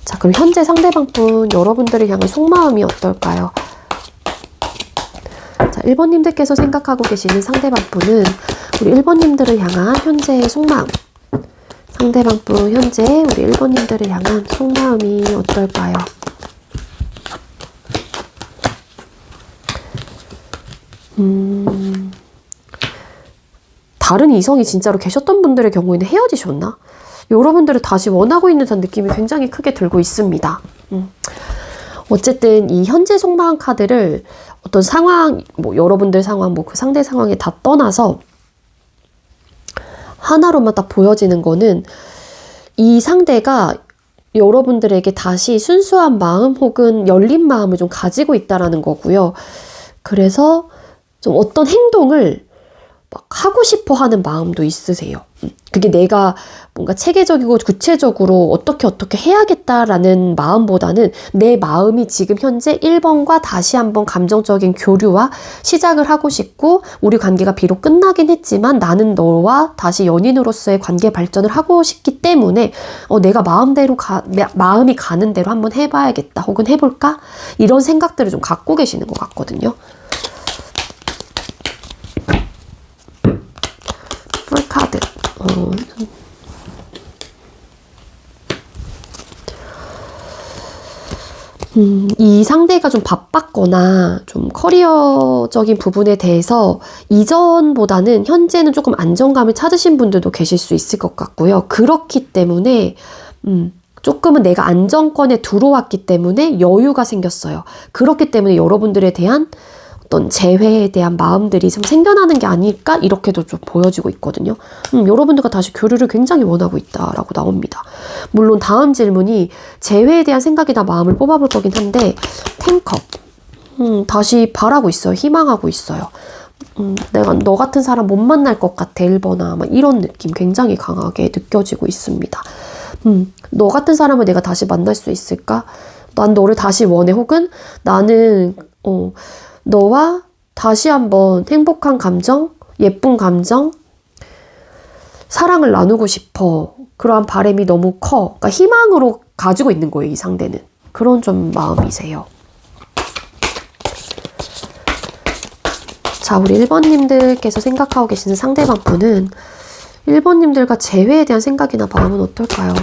자, 그럼 현재 상대방분 여러분들을 향한 속마음이 어떨까요? 자, 1번님들께서 생각하고 계시는 상대방분은 우리 1번님들을 향한 현재의 속마음. 상대방분 현재 우리 1번님들을 향한 속마음이 어떨까요? 다른 이성이 진짜로 계셨던 분들의 경우에는 헤어지셨나? 여러분들을 다시 원하고 있는 듯한 느낌이 굉장히 크게 들고 있습니다. 어쨌든 이 현재 속마음 카드를 어떤 상황, 뭐 여러분들 상황, 뭐 그 상대 상황에 다 떠나서 하나로만 딱 보여지는 거는 이 상대가 여러분들에게 다시 순수한 마음 혹은 열린 마음을 좀 가지고 있다라는 거고요. 그래서 좀 어떤 행동을 막 하고 싶어 하는 마음도 있으세요. 그게 내가 뭔가 체계적이고 구체적으로 어떻게 해야겠다라는 마음보다는 내 마음이 지금 현재 1번과 다시 한번 감정적인 교류와 시작을 하고 싶고 우리 관계가 비록 끝나긴 했지만 나는 너와 다시 연인으로서의 관계 발전을 하고 싶기 때문에 내가 마음이 가는 대로 한번 해봐야겠다 혹은 해볼까? 이런 생각들을 좀 갖고 계시는 것 같거든요. 풀카드. 이 상대가 좀 바빴거나 좀 커리어적인 부분에 대해서 이전보다는 현재는 조금 안정감을 찾으신 분들도 계실 수 있을 것 같고요. 그렇기 때문에 조금은 내가 안정권에 들어왔기 때문에 여유가 생겼어요. 그렇기 때문에 여러분들에 대한 어떤 재회에 대한 마음들이 좀 생겨나는 게 아닐까 이렇게도 좀 보여지고 있거든요. 여러분들과 다시 교류를 굉장히 원하고 있다라고 나옵니다. 물론 다음 질문이 재회에 대한 생각이나 마음을 뽑아볼 거긴 한데 텐컵 다시 바라고 있어요. 희망하고 있어요. 내가 너 같은 사람 못 만날 것 같아 1번아 막 이런 느낌 굉장히 강하게 느껴지고 있습니다. 너 같은 사람을 내가 다시 만날 수 있을까? 난 너를 다시 원해 혹은 나는 너와 다시 한번 행복한 감정, 예쁜 감정, 사랑을 나누고 싶어. 그러한 바람이 너무 커. 그러니까 희망으로 가지고 있는 거예요, 이 상대는. 그런 좀 마음이세요. 자, 우리 1번님들께서 생각하고 계시는 상대방분은 1번님들과 재회에 대한 생각이나 마음은 어떨까요?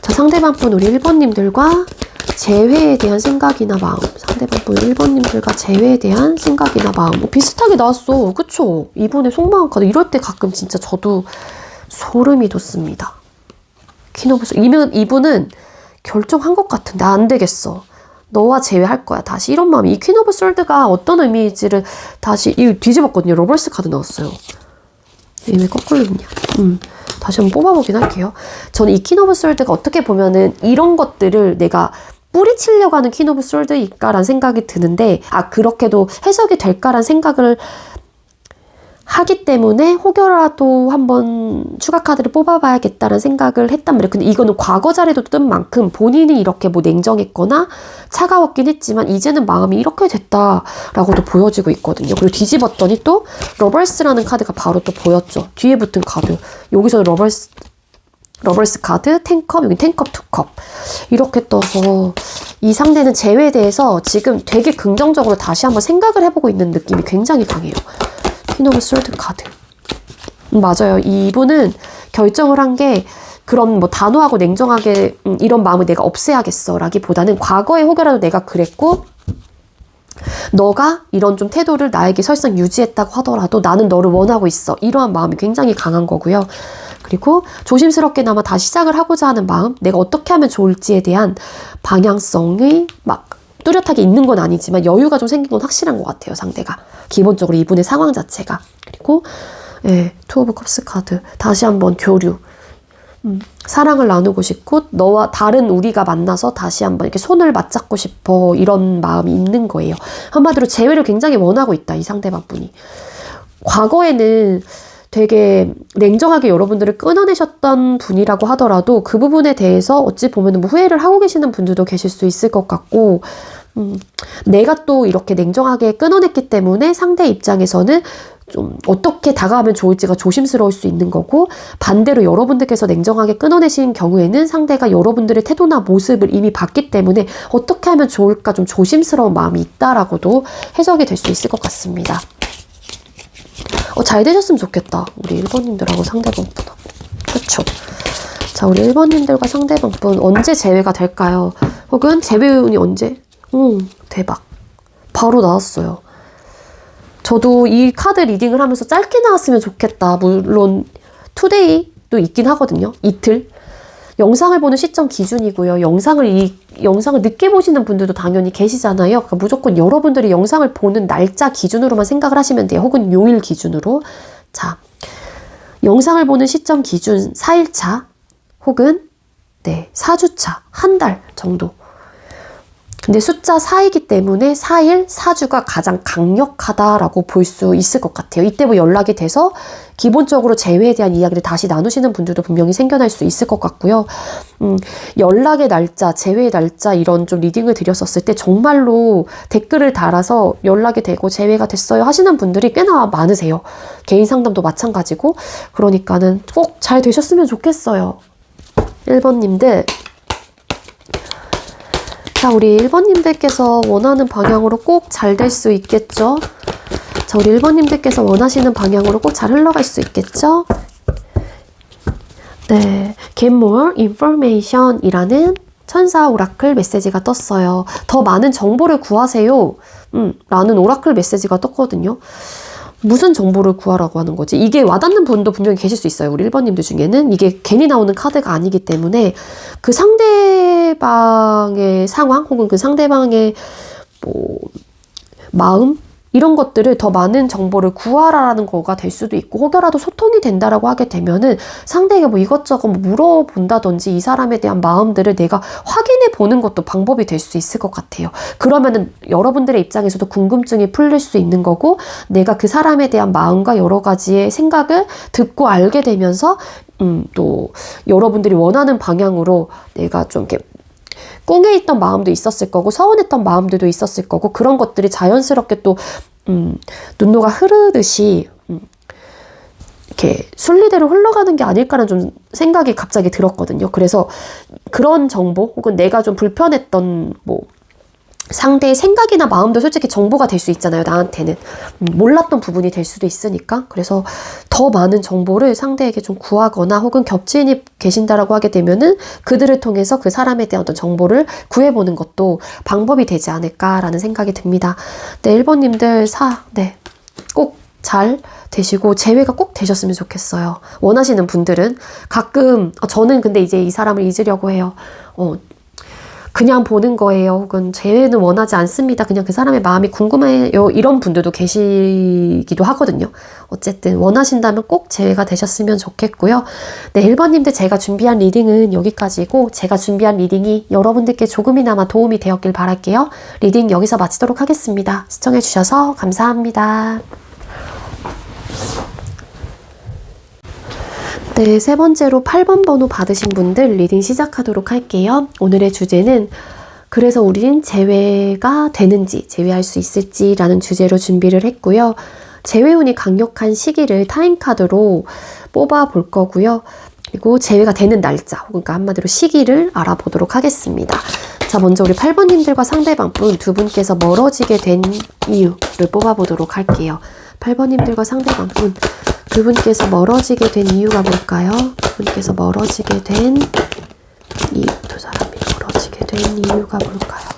자, 상대방분 우리 1번님들과 재회에 대한 생각이나 마음. 상대방분 1번님들과 재회에 대한 생각이나 마음. 비슷하게 나왔어. 그쵸? 이번에 속마음 카드. 이럴 때 가끔 진짜 저도 소름이 돋습니다. 키노브스. 이분은 결정한 것 같은데 안 되겠어. 너와 재회할 거야. 다시 이런 마음이. 이 퀸 오브 솔드가 어떤 의미인지를 다시 뒤집었거든요. 로벌스 카드 나왔어요. 왜 거꾸로 있냐. 다시 한번 뽑아보긴 할게요. 저는 이 퀸 오브 솔드가 어떻게 보면은 이런 것들을 내가 뿌리치려고 하는 퀸 오브 솔드일까라는 생각이 드는데 그렇게도 해석이 될까라는 생각을 하기 때문에 혹여라도 한번 추가 카드를 뽑아봐야겠다는 생각을 했단 말이에요. 근데 이거는 과거 자리도 뜬 만큼 본인이 이렇게 뭐 냉정했거나 차가웠긴 했지만 이제는 마음이 이렇게 됐다라고도 보여지고 있거든요. 그리고 뒤집었더니 또 러벌스라는 카드가 바로 또 보였죠. 뒤에 붙은 카드. 여기서 러벌스 카드, 텐컵, 여기 텐컵, 투컵 이렇게 떠서 이 상대는 재회에 대해서 지금 되게 긍정적으로 다시 한번 생각을 해보고 있는 느낌이 굉장히 강해요. 퀸 오브 솔드 카드. 맞아요. 이분은 결정을 한 게 그런 뭐 단호하고 냉정하게 이런 마음을 내가 없애야겠어 라기보다는 과거에 혹여라도 내가 그랬고 너가 이런 좀 태도를 나에게 설상 유지했다고 하더라도 나는 너를 원하고 있어. 이러한 마음이 굉장히 강한 거고요. 그리고 조심스럽게나마 다시 시작을 하고자 하는 마음, 내가 어떻게 하면 좋을지에 대한 방향성이 막 뚜렷하게 있는 건 아니지만 여유가 좀 생긴 건 확실한 것 같아요, 상대가. 기본적으로 이분의 상황 자체가. 그리고 투 오브 컵스 카드. 다시 한번 교류. 사랑을 나누고 싶고 너와 다른 우리가 만나서 다시 한번 이렇게 손을 맞잡고 싶어, 이런 마음이 있는 거예요. 한마디로 재회를 굉장히 원하고 있다, 이 상대방 분이. 과거에는 되게 냉정하게 여러분들을 끊어내셨던 분이라고 하더라도 그 부분에 대해서 어찌 보면 뭐 후회를 하고 계시는 분들도 계실 수 있을 것 같고, 내가 또 이렇게 냉정하게 끊어냈기 때문에 상대 입장에서는 좀 어떻게 다가가면 좋을지가 조심스러울 수 있는 거고, 반대로 여러분들께서 냉정하게 끊어내신 경우에는 상대가 여러분들의 태도나 모습을 이미 봤기 때문에 어떻게 하면 좋을까 좀 조심스러운 마음이 있다라고도 해석이 될 수 있을 것 같습니다. 잘 되셨으면 좋겠다. 우리 1번님들하고 상대방분하고. 그렇죠. 자, 우리 1번님들과 상대방분 언제 재회가 될까요? 혹은 재회운이 언제? 대박. 바로 나왔어요. 저도 이 카드 리딩을 하면서 짧게 나왔으면 좋겠다. 물론 투데이도 있긴 하거든요. 이틀. 영상을 보는 시점 기준이고요. 영상을 늦게 보시는 분들도 당연히 계시잖아요. 그러니까 무조건 여러분들이 영상을 보는 날짜 기준으로만 생각을 하시면 돼요. 혹은 요일 기준으로. 자, 영상을 보는 시점 기준 4일차 혹은 4주차, 한 달 정도. 근데 숫자 4이기 때문에 4일, 4주가 가장 강력하다라고 볼 수 있을 것 같아요. 이때 뭐 연락이 돼서 기본적으로 재회에 대한 이야기를 다시 나누시는 분들도 분명히 생겨날 수 있을 것 같고요. 연락의 날짜, 재회의 날짜 이런 좀 리딩을 드렸었을 때 정말로 댓글을 달아서 연락이 되고 재회가 됐어요 하시는 분들이 꽤나 많으세요. 개인 상담도 마찬가지고. 그러니까는 꼭 잘 되셨으면 좋겠어요. 1번님들. 자, 우리 1번님들께서 원하는 방향으로 꼭 잘 될 수 있겠죠? 자, 우리 1번님들께서 원하시는 방향으로 꼭 잘 흘러갈 수 있겠죠? 네, Get more information 이라는 천사 오라클 메시지가 떴어요. 더 많은 정보를 구하세요. 라는 오라클 메시지가 떴거든요. 무슨 정보를 구하라고 하는 거지? 이게 와닿는 분도 분명히 계실 수 있어요. 우리 1번님들 중에는. 이게 괜히 나오는 카드가 아니기 때문에 그 상대방의 상황 혹은 그 상대방의 뭐 마음 이런 것들을 더 많은 정보를 구하라라는 거가 될 수도 있고, 혹여라도 소통이 된다라고 하게 되면은 상대에게 뭐 이것저것 물어본다든지 이 사람에 대한 마음들을 내가 확인해 보는 것도 방법이 될 수 있을 것 같아요. 그러면은 여러분들의 입장에서도 궁금증이 풀릴 수 있는 거고, 내가 그 사람에 대한 마음과 여러 가지의 생각을 듣고 알게 되면서 또 여러분들이 원하는 방향으로 내가 좀 이렇게 꿍해 있던 마음도 있었을 거고 서운했던 마음들도 있었을 거고, 그런 것들이 자연스럽게 또 눈노가 흐르듯이 이렇게 순리대로 흘러가는 게 아닐까라는 좀 생각이 갑자기 들었거든요. 그래서 그런 정보 혹은 내가 좀 불편했던 뭐 상대의 생각이나 마음도 솔직히 정보가 될 수 있잖아요. 나한테는 몰랐던 부분이 될 수도 있으니까. 그래서 더 많은 정보를 상대에게 좀 구하거나 혹은 겹친이 계신다라고 하게 되면은 그들을 통해서 그 사람에 대한 어떤 정보를 구해보는 것도 방법이 되지 않을까라는 생각이 듭니다. 네, 1번님들 꼭 잘 되시고 재회가 꼭 되셨으면 좋겠어요. 원하시는 분들은. 가끔 저는 근데 이제 이 사람을 잊으려고 해요. 그냥 보는 거예요. 혹은 재회는 원하지 않습니다. 그냥 그 사람의 마음이 궁금해요. 이런 분들도 계시기도 하거든요. 어쨌든 원하신다면 꼭 재회가 되셨으면 좋겠고요. 네, 1번님들 제가 준비한 리딩은 여기까지고, 제가 준비한 리딩이 여러분들께 조금이나마 도움이 되었길 바랄게요. 리딩 여기서 마치도록 하겠습니다. 시청해주셔서 감사합니다. 네, 세 번째로 8번 번호 받으신 분들 리딩 시작하도록 할게요. 오늘의 주제는 그래서 우린 재회가 되는지, 재회할 수 있을지라는 주제로 준비를 했고요. 재회운이 강력한 시기를 타임카드로 뽑아볼 거고요. 그리고 재회가 되는 날짜, 그러니까 한마디로 시기를 알아보도록 하겠습니다. 자, 먼저 우리 8번님들과 상대방분 두 분께서 멀어지게 된 이유를 뽑아보도록 할게요. 8번님들과 상대방분 두 분께서 멀어지게 된 이유가 뭘까요? 두 분께서 멀어지게 된 이유, 두 사람이 멀어지게 된 이유가 뭘까요?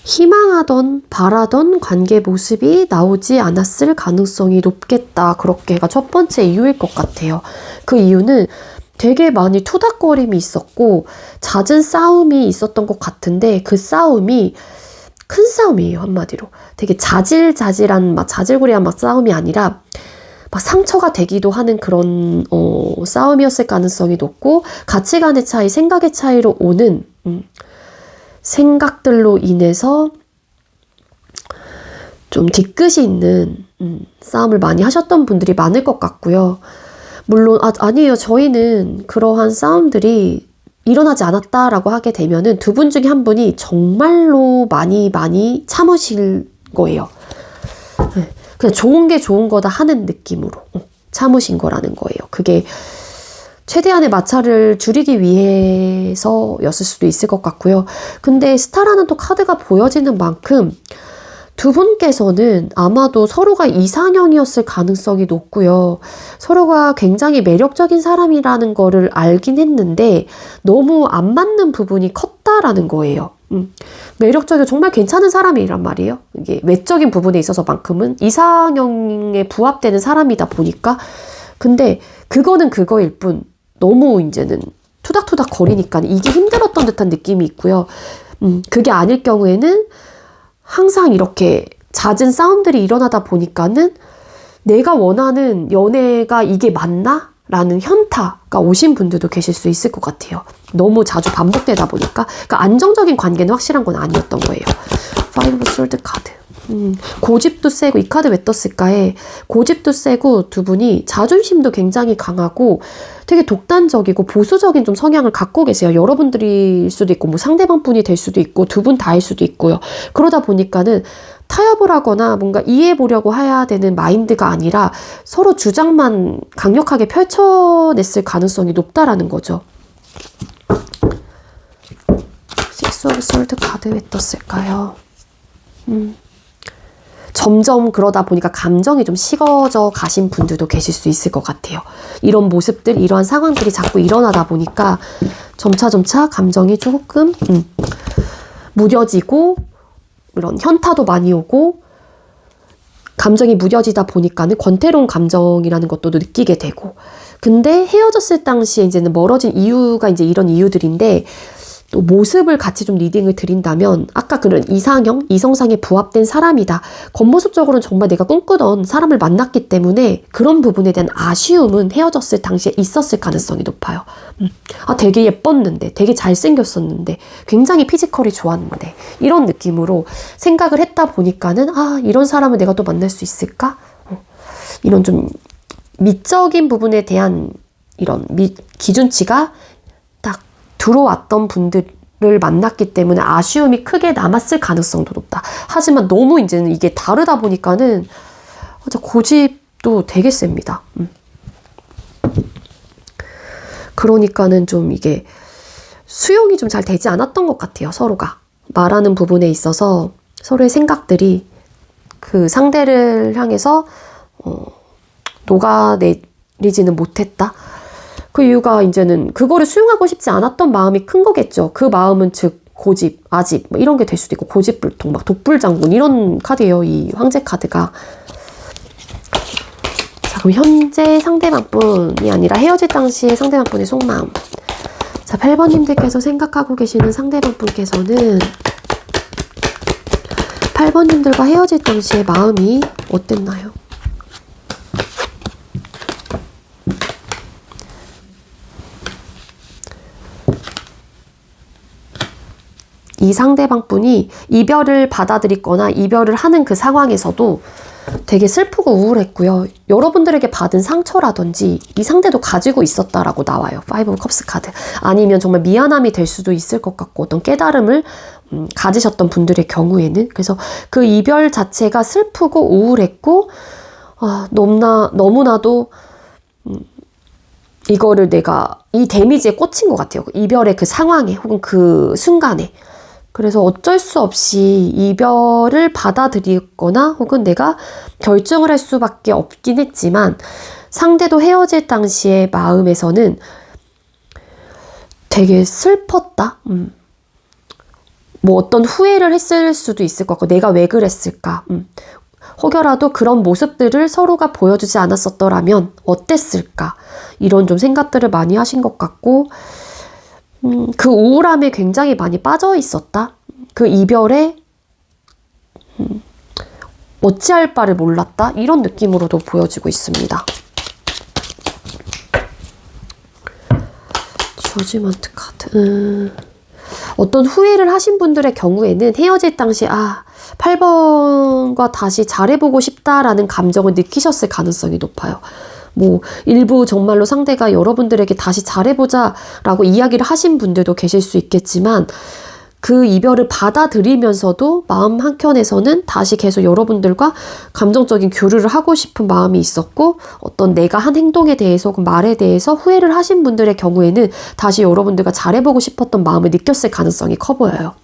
희망하던 바라던 관계 모습이 나오지 않았을 가능성이 높겠다. 그렇게가 첫 번째 이유일 것 같아요. 그 이유는 되게 많이 투닥거림이 있었고 잦은 싸움이 있었던 것 같은데 그 싸움이 큰 싸움이에요. 한마디로. 되게 자질자질한 막 자질구레한 막 싸움이 아니라 막 상처가 되기도 하는 그런 싸움이었을 가능성이 높고 가치관의 차이, 생각의 차이로 오는 생각들로 인해서 좀 뒤끝이 있는 싸움을 많이 하셨던 분들이 많을 것 같고요. 물론 아니에요. 저희는 그러한 싸움들이 일어나지 않았다라고 하게 되면은 두 분 중에 한 분이 정말로 많이 참으실 거예요. 네. 그냥 좋은 게 좋은 거다 하는 느낌으로 참으신 거라는 거예요. 그게 최대한의 마찰을 줄이기 위해서였을 수도 있을 것 같고요. 근데 스타라는 또 카드가 보여지는 만큼 두 분께서는 아마도 서로가 이상형이었을 가능성이 높고요. 서로가 굉장히 매력적인 사람이라는 거를 알긴 했는데 너무 안 맞는 부분이 컸다라는 거예요. 매력적이고 정말 괜찮은 사람이란 말이에요. 이게 외적인 부분에 있어서만큼은 이상형에 부합되는 사람이다 보니까. 근데 그거는 그거일 뿐 너무 이제는 투닥투닥 거리니까 이게 힘들었던 듯한 느낌이 있고요. 그게 아닐 경우에는 항상 이렇게 잦은 싸움들이 일어나다 보니까는 내가 원하는 연애가 이게 맞나? 라는 현타가 오신 분들도 계실 수 있을 것 같아요. 너무 자주 반복되다 보니까. 그러니까 안정적인 관계는 확실한 건 아니었던 거예요. 파이브 오브 솔드 카드. 고집도 세고, 이 카드 왜 떴을까에 고집도 세고 두 분이 자존심도 굉장히 강하고 되게 독단적이고 보수적인 좀 성향을 갖고 계세요. 여러분들일 수도 있고 뭐 상대방 분이 될 수도 있고 두 분 다일 수도 있고요. 그러다 보니까는 타협을 하거나 뭔가 이해해 보려고 해야 되는 마인드가 아니라 서로 주장만 강력하게 펼쳐냈을 가능성이 높다라는 거죠. 식스 오브 솔드 카드 왜 떴을까요? 점점 그러다 보니까 감정이 좀 식어져 가신 분들도 계실 수 있을 것 같아요. 이런 모습들, 이러한 상황들이 자꾸 일어나다 보니까 점차 감정이 조금 무뎌지고 이런 현타도 많이 오고 감정이 무뎌지다 보니까는 권태로운 감정이라는 것도 느끼게 되고 근데 헤어졌을 당시에 이제는 멀어진 이유가 이제 이런 이유들인데 또 모습을 같이 좀 리딩을 드린다면 아까 그런 이상형, 이성상에 부합된 사람이다. 겉모습적으로는 정말 내가 꿈꾸던 사람을 만났기 때문에 그런 부분에 대한 아쉬움은 헤어졌을 당시에 있었을 가능성이 높아요. 되게 예뻤는데, 되게 잘생겼었는데, 굉장히 피지컬이 좋았는데 이런 느낌으로 생각을 했다 보니까는 이런 사람을 내가 또 만날 수 있을까? 이런 좀 미적인 부분에 대한 이런 기준치가 들어왔던 분들을 만났기 때문에 아쉬움이 크게 남았을 가능성도 높다. 하지만 너무 이제는 이게 다르다 보니까는 고집도 되게 셉니다. 그러니까는 좀 이게 수용이 좀 잘 되지 않았던 것 같아요. 서로가. 말하는 부분에 있어서 서로의 생각들이 그 상대를 향해서 녹아내리지는 못했다. 그 이유가 이제는 그거를 수용하고 싶지 않았던 마음이 큰 거겠죠. 그 마음은 즉 고집, 아집 뭐 이런 게 될 수도 있고 고집불통, 막 독불장군 이런 카드예요. 이 황제 카드가. 자, 그럼 현재 상대방뿐이 아니라 헤어질 당시의 상대방뿐의 속마음. 자, 8번님들께서 생각하고 계시는 상대방분께서는 8번님들과 헤어질 당시의 마음이 어땠나요? 이 상대방분이 이별을 받아들이거나 이별을 하는 그 상황에서도 되게 슬프고 우울했고요. 여러분들에게 받은 상처라든지 이 상대도 가지고 있었다라고 나와요. 파이브 오브 컵스 카드. 아니면 정말 미안함이 될 수도 있을 것 같고 어떤 깨달음을 가지셨던 분들의 경우에는 그래서 그 이별 자체가 슬프고 우울했고 너무나도 이거를 내가 이 데미지에 꽂힌 것 같아요. 이별의 그 상황에 혹은 그 순간에. 그래서 어쩔 수 없이 이별을 받아들이거나 혹은 내가 결정을 할 수밖에 없긴 했지만 상대도 헤어질 당시의 마음에서는 되게 슬펐다. 뭐 어떤 후회를 했을 수도 있을 것 같고 내가 왜 그랬을까? 혹여라도 그런 모습들을 서로가 보여주지 않았었더라면 어땠을까? 이런 좀 생각들을 많이 하신 것 같고 그 우울함에 굉장히 많이 빠져 있었다. 그 이별에 어찌할 바를 몰랐다. 이런 느낌으로도 보여지고 있습니다. 저지먼트 카드. 어떤 후회를 하신 분들의 경우에는 헤어질 당시 8번과 다시 잘해보고 싶다라는 감정을 느끼셨을 가능성이 높아요. 뭐 일부 정말로 상대가 여러분들에게 다시 잘해보자 라고 이야기를 하신 분들도 계실 수 있겠지만 그 이별을 받아들이면서도 마음 한켠에서는 다시 계속 여러분들과 감정적인 교류를 하고 싶은 마음이 있었고 어떤 내가 한 행동에 대해서 그 말에 대해서 후회를 하신 분들의 경우에는 다시 여러분들과 잘해보고 싶었던 마음을 느꼈을 가능성이 커 보여요.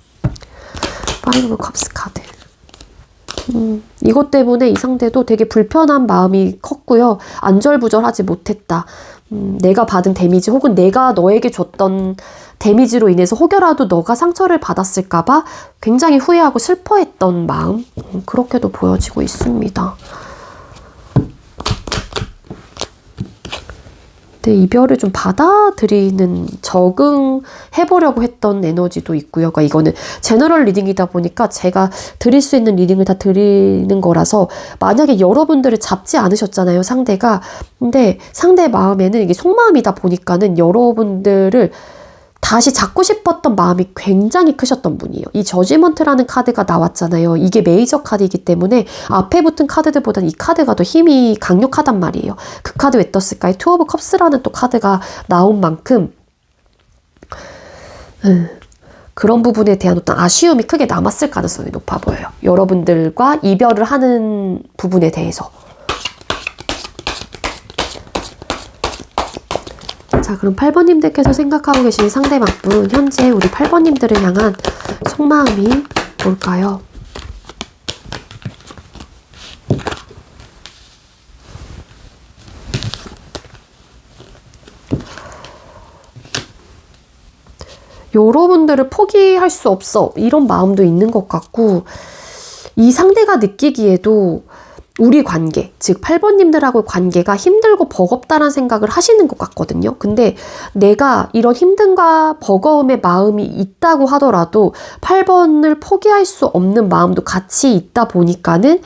파이브 컵스 카드. 이것 때문에 이 상대도 되게 불편한 마음이 컸고요. 안절부절하지 못했다. 내가 받은 데미지 혹은 내가 너에게 줬던 데미지로 인해서 혹여라도 너가 상처를 받았을까봐 굉장히 후회하고 슬퍼했던 마음 그렇게도 보여지고 있습니다. 근데 이별을 좀 받아들이는 적응해보려고 했던 에너지도 있고요. 그러니까 이거는 제너럴 리딩이다 보니까 제가 드릴 수 있는 리딩을 다 드리는 거라서 만약에 여러분들을 잡지 않으셨잖아요, 상대가. 근데 상대 마음에는 이게 속마음이다 보니까는 여러분들을 다시 잡고 싶었던 마음이 굉장히 크셨던 분이에요. 이 저지먼트라는 카드가 나왔잖아요. 이게 메이저 카드이기 때문에 앞에 붙은 카드들보다는 이 카드가 더 힘이 강력하단 말이에요. 그 카드 왜 떴을까요? 투 오브 컵스라는 또 카드가 나온 만큼 그런 부분에 대한 어떤 아쉬움이 크게 남았을 가능성이 높아 보여요. 여러분들과 이별을 하는 부분에 대해서. 자, 그럼 8번님들께서 생각하고 계신 상대방분, 현재 우리 8번님들을 향한 속마음이 뭘까요? 여러분들을 포기할 수 없어. 이런 마음도 있는 것 같고, 이 상대가 느끼기에도 우리 관계, 즉 8번님들하고의 관계가 힘들고 버겁다는 생각을 하시는 것 같거든요. 근데 내가 이런 힘듦과 버거움의 마음이 있다고 하더라도 8번을 포기할 수 없는 마음도 같이 있다 보니까는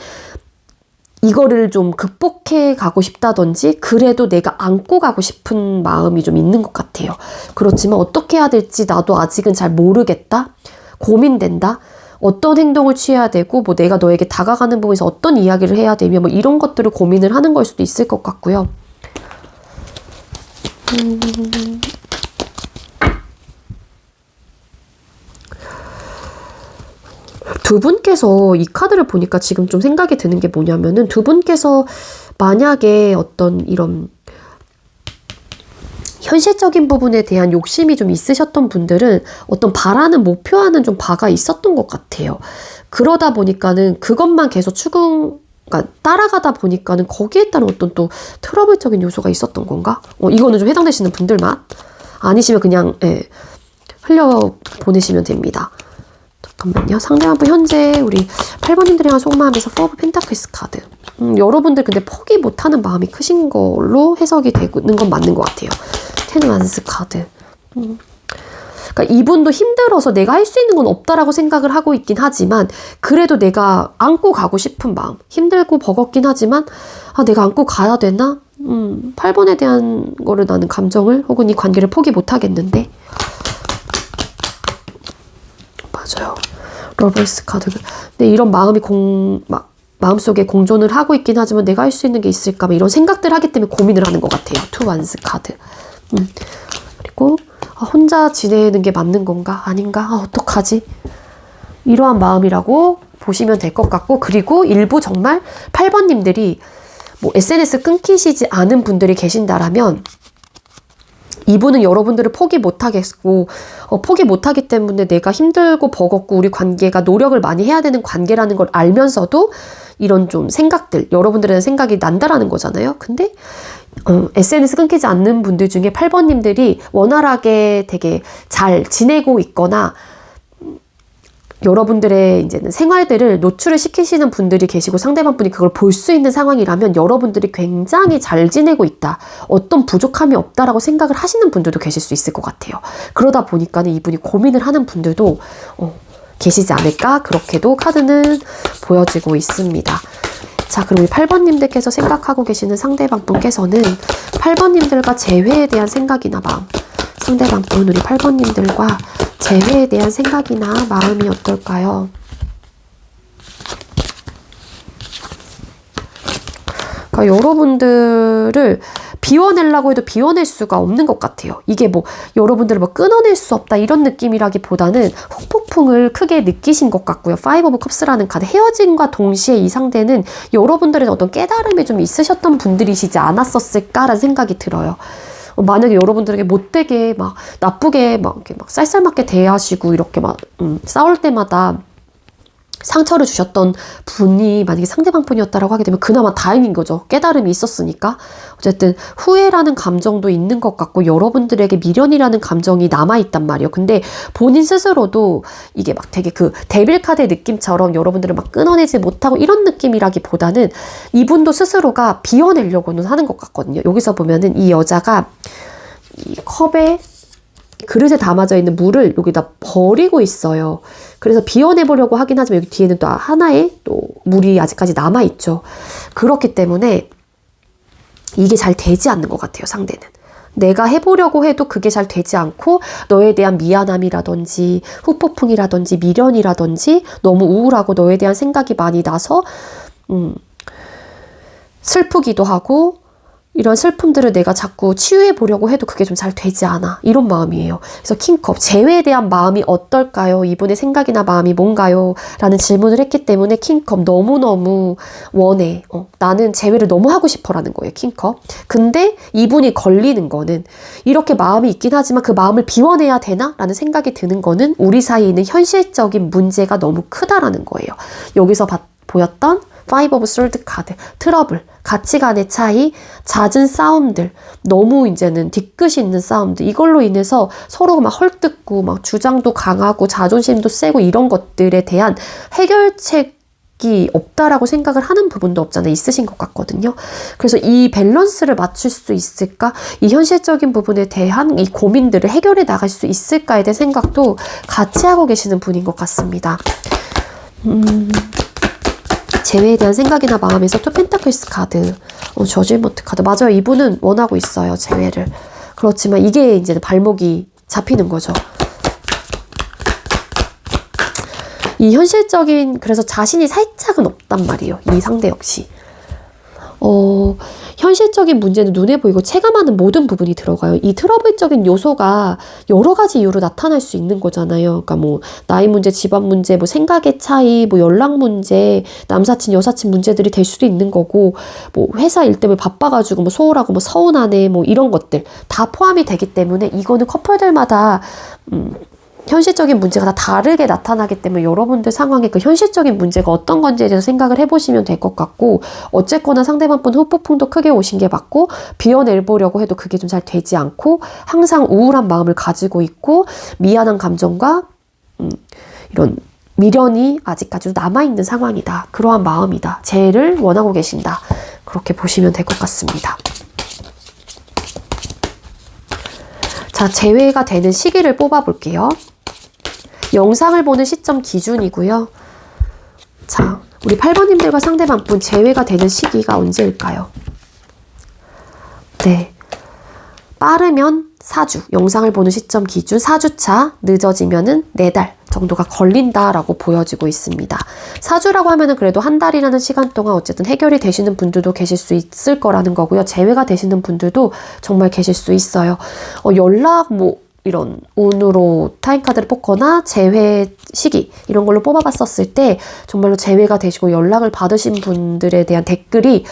이거를 좀 극복해 가고 싶다든지 그래도 내가 안고 가고 싶은 마음이 좀 있는 것 같아요. 그렇지만 어떻게 해야 될지 나도 아직은 잘 모르겠다. 고민된다. 어떤 행동을 취해야 되고 뭐 내가 너에게 다가가는 부분에서 어떤 이야기를 해야 되며 뭐 이런 것들을 고민을 하는 걸 수도 있을 것 같고요. 두 분께서 이 카드를 보니까 지금 좀 생각이 드는 게 뭐냐면은 두 분께서 만약에 어떤 이런 현실적인 부분에 대한 욕심이 좀 있으셨던 분들은 어떤 바라는 목표와는 좀 바가 있었던 것 같아요. 그러다 보니까는 그것만 계속 그러니까 따라가다 보니까는 거기에 따른 어떤 또 트러블적인 요소가 있었던 건가? 이거는 좀 해당되시는 분들만. 아니시면 그냥 흘려보내시면 됩니다. 잠깐만요. 상대방분 현재 우리 8번님들이랑 속마음에서 4 오브 펜타클스 카드. 여러분들 근데 포기 못하는 마음이 크신 걸로 해석이 되는 건 맞는 것 같아요. 10 완스 카드. 그러니까 이분도 힘들어서 내가 할 수 있는 건 없다라고 생각을 하고 있긴 하지만 그래도 내가 안고 가고 싶은 마음. 힘들고 버겁긴 하지만 내가 안고 가야 되나? 8번에 대한 거를 나는 감정을 혹은 이 관계를 포기 못하겠는데 맞아요. 러버스 카드. 근데 이런 마음이 마음속에 공존을 하고 있긴 하지만 내가 할 수 있는 게 있을까? 이런 생각들 하기 때문에 고민을 하는 것 같아요. 투 완스 카드. 그리고 혼자 지내는 게 맞는 건가? 아닌가? 어떡하지? 이러한 마음이라고 보시면 될 것 같고 그리고 일부 정말 8번님들이 뭐 SNS 끊기시지 않은 분들이 계신다라면 이분은 여러분들을 포기 못하겠고 포기 못하기 때문에 내가 힘들고 버겁고 우리 관계가 노력을 많이 해야 되는 관계라는 걸 알면서도 이런 좀 생각들, 여러분들의 생각이 난다라는 거잖아요. 근데 SNS 끊기지 않는 분들 중에 8번님들이 원활하게 되게 잘 지내고 있거나 여러분들의 이제는 생활들을 노출을 시키시는 분들이 계시고 상대방 분이 그걸 볼 수 있는 상황이라면 여러분들이 굉장히 잘 지내고 있다. 어떤 부족함이 없다라고 생각을 하시는 분들도 계실 수 있을 것 같아요. 그러다 보니까는 이분이 고민을 하는 분들도 계시지 않을까? 그렇게도 카드는 보여지고 있습니다. 자, 그럼 우리 8번님들께서 생각하고 계시는 상대방 분께서는 8번님들과 재회에 대한 생각이나 마음, 상대방 분, 우리 8번님들과 재회에 대한 생각이나 마음이 어떨까요? 그러니까 여러분들을 비워내려고 해도 비워낼 수가 없는 것 같아요. 이게 뭐 여러분들을 뭐 끊어낼 수 없다 이런 느낌이라기보다는 후폭풍을 크게 느끼신 것 같고요. 파이브 오브 컵스라는 카드, 헤어짐과 동시에 이 상대는 여러분들의 어떤 깨달음이 좀 있으셨던 분들이시지 않았었을까라는 생각이 들어요. 만약에 여러분들에게 못되게 막 나쁘게 막 이렇게 막 쌀쌀맞게 대하시고 이렇게 막 싸울 때마다 상처를 주셨던 분이 만약에 상대방 분이었다라고 하게 되면 그나마 다행인 거죠. 깨달음이 있었으니까. 어쨌든 후회라는 감정도 있는 것 같고 여러분들에게 미련이라는 감정이 남아있단 말이에요. 근데 본인 스스로도 이게 막 되게 그 데빌 카드의 느낌처럼 여러분들을 막 끊어내지 못하고 이런 느낌이라기보다는 이분도 스스로가 비워내려고는 하는 것 같거든요. 여기서 보면은 이 여자가 이 컵에 그릇에 담아져 있는 물을 여기다 버리고 있어요. 그래서 비워내보려고 하긴 하지만 여기 뒤에는 또 하나의 또 물이 아직까지 남아있죠. 그렇기 때문에 이게 잘 되지 않는 것 같아요, 상대는. 내가 해보려고 해도 그게 잘 되지 않고 너에 대한 미안함이라든지 후폭풍이라든지 미련이라든지 너무 우울하고 너에 대한 생각이 많이 나서 슬프기도 하고 이런 슬픔들을 내가 자꾸 치유해 보려고 해도 그게 좀 잘 되지 않아. 이런 마음이에요. 그래서 킹컵, 재회에 대한 마음이 어떨까요? 이분의 생각이나 마음이 뭔가요? 라는 질문을 했기 때문에 킹컵 너무너무 원해. 나는 재회를 너무 하고 싶어 라는 거예요. 킹컵. 근데 이분이 걸리는 거는 이렇게 마음이 있긴 하지만 그 마음을 비워내야 되나? 라는 생각이 드는 거는 우리 사이에 있는 현실적인 문제가 너무 크다라는 거예요. 여기서 보였던 파이브 오브 솔드 카드, 트러블, 가치관의 차이, 잦은 싸움들, 너무 이제는 뒤끝이 있는 싸움들, 이걸로 인해서 서로 막 헐뜯고 막 주장도 강하고 자존심도 세고 이런 것들에 대한 해결책이 없다라고 생각을 하는 부분도 없잖아요. 있으신 것 같거든요. 그래서 이 밸런스를 맞출 수 있을까? 이 현실적인 부분에 대한 이 고민들을 해결해 나갈 수 있을까에 대한 생각도 같이 하고 계시는 분인 것 같습니다. 재회에 대한 생각이나 마음에서 또 펜타클스 카드, 저질먼트 카드. 맞아요. 이분은 원하고 있어요. 재회를. 그렇지만 이게 이제 발목이 잡히는 거죠. 이 현실적인, 그래서 자신이 살짝은 없단 말이에요. 이 상대 역시. 현실적인 문제는 눈에 보이고 체감하는 모든 부분이 들어가요. 이 트러블적인 요소가 여러 가지 이유로 나타날 수 있는 거잖아요. 그러니까 뭐 나이 문제, 집안 문제, 뭐 생각의 차이, 뭐 연락 문제, 남사친, 여사친 문제들이 될 수도 있는 거고, 뭐 회사 일 때문에 바빠가지고 뭐 소홀하고 뭐 서운하네, 뭐 이런 것들 다 포함이 되기 때문에 이거는 커플들마다 현실적인 문제가 다 다르게 나타나기 때문에 여러분들 상황에 그 현실적인 문제가 어떤 건지에 대해서 생각을 해보시면 될 것 같고, 어쨌거나 상대방 분 후폭풍도 크게 오신 게 맞고, 비워내보려고 해도 그게 좀 잘 되지 않고 항상 우울한 마음을 가지고 있고 미안한 감정과 이런 미련이 아직까지도 남아있는 상황이다. 그러한 마음이다. 재회를 원하고 계신다. 그렇게 보시면 될 것 같습니다. 자, 재회가 되는 시기를 뽑아볼게요. 영상을 보는 시점 기준이고요. 자, 우리 8번님들과 상대방 분 재회가 되는 시기가 언제일까요? 네. 빠르면 4주, 영상을 보는 시점 기준 4주차, 늦어지면은 4달 정도가 걸린다라고 보여지고 있습니다. 4주라고 하면은 그래도 한 달이라는 시간 동안 어쨌든 해결이 되시는 분들도 계실 수 있을 거라는 거고요. 재회가 되시는 분들도 정말 계실 수 있어요. 연락 뭐 이런 운으로 타임카드를 뽑거나 재회 시기 이런 걸로 뽑아봤었을 때 정말로 재회가 되시고 연락을 받으신 분들에 대한 댓글이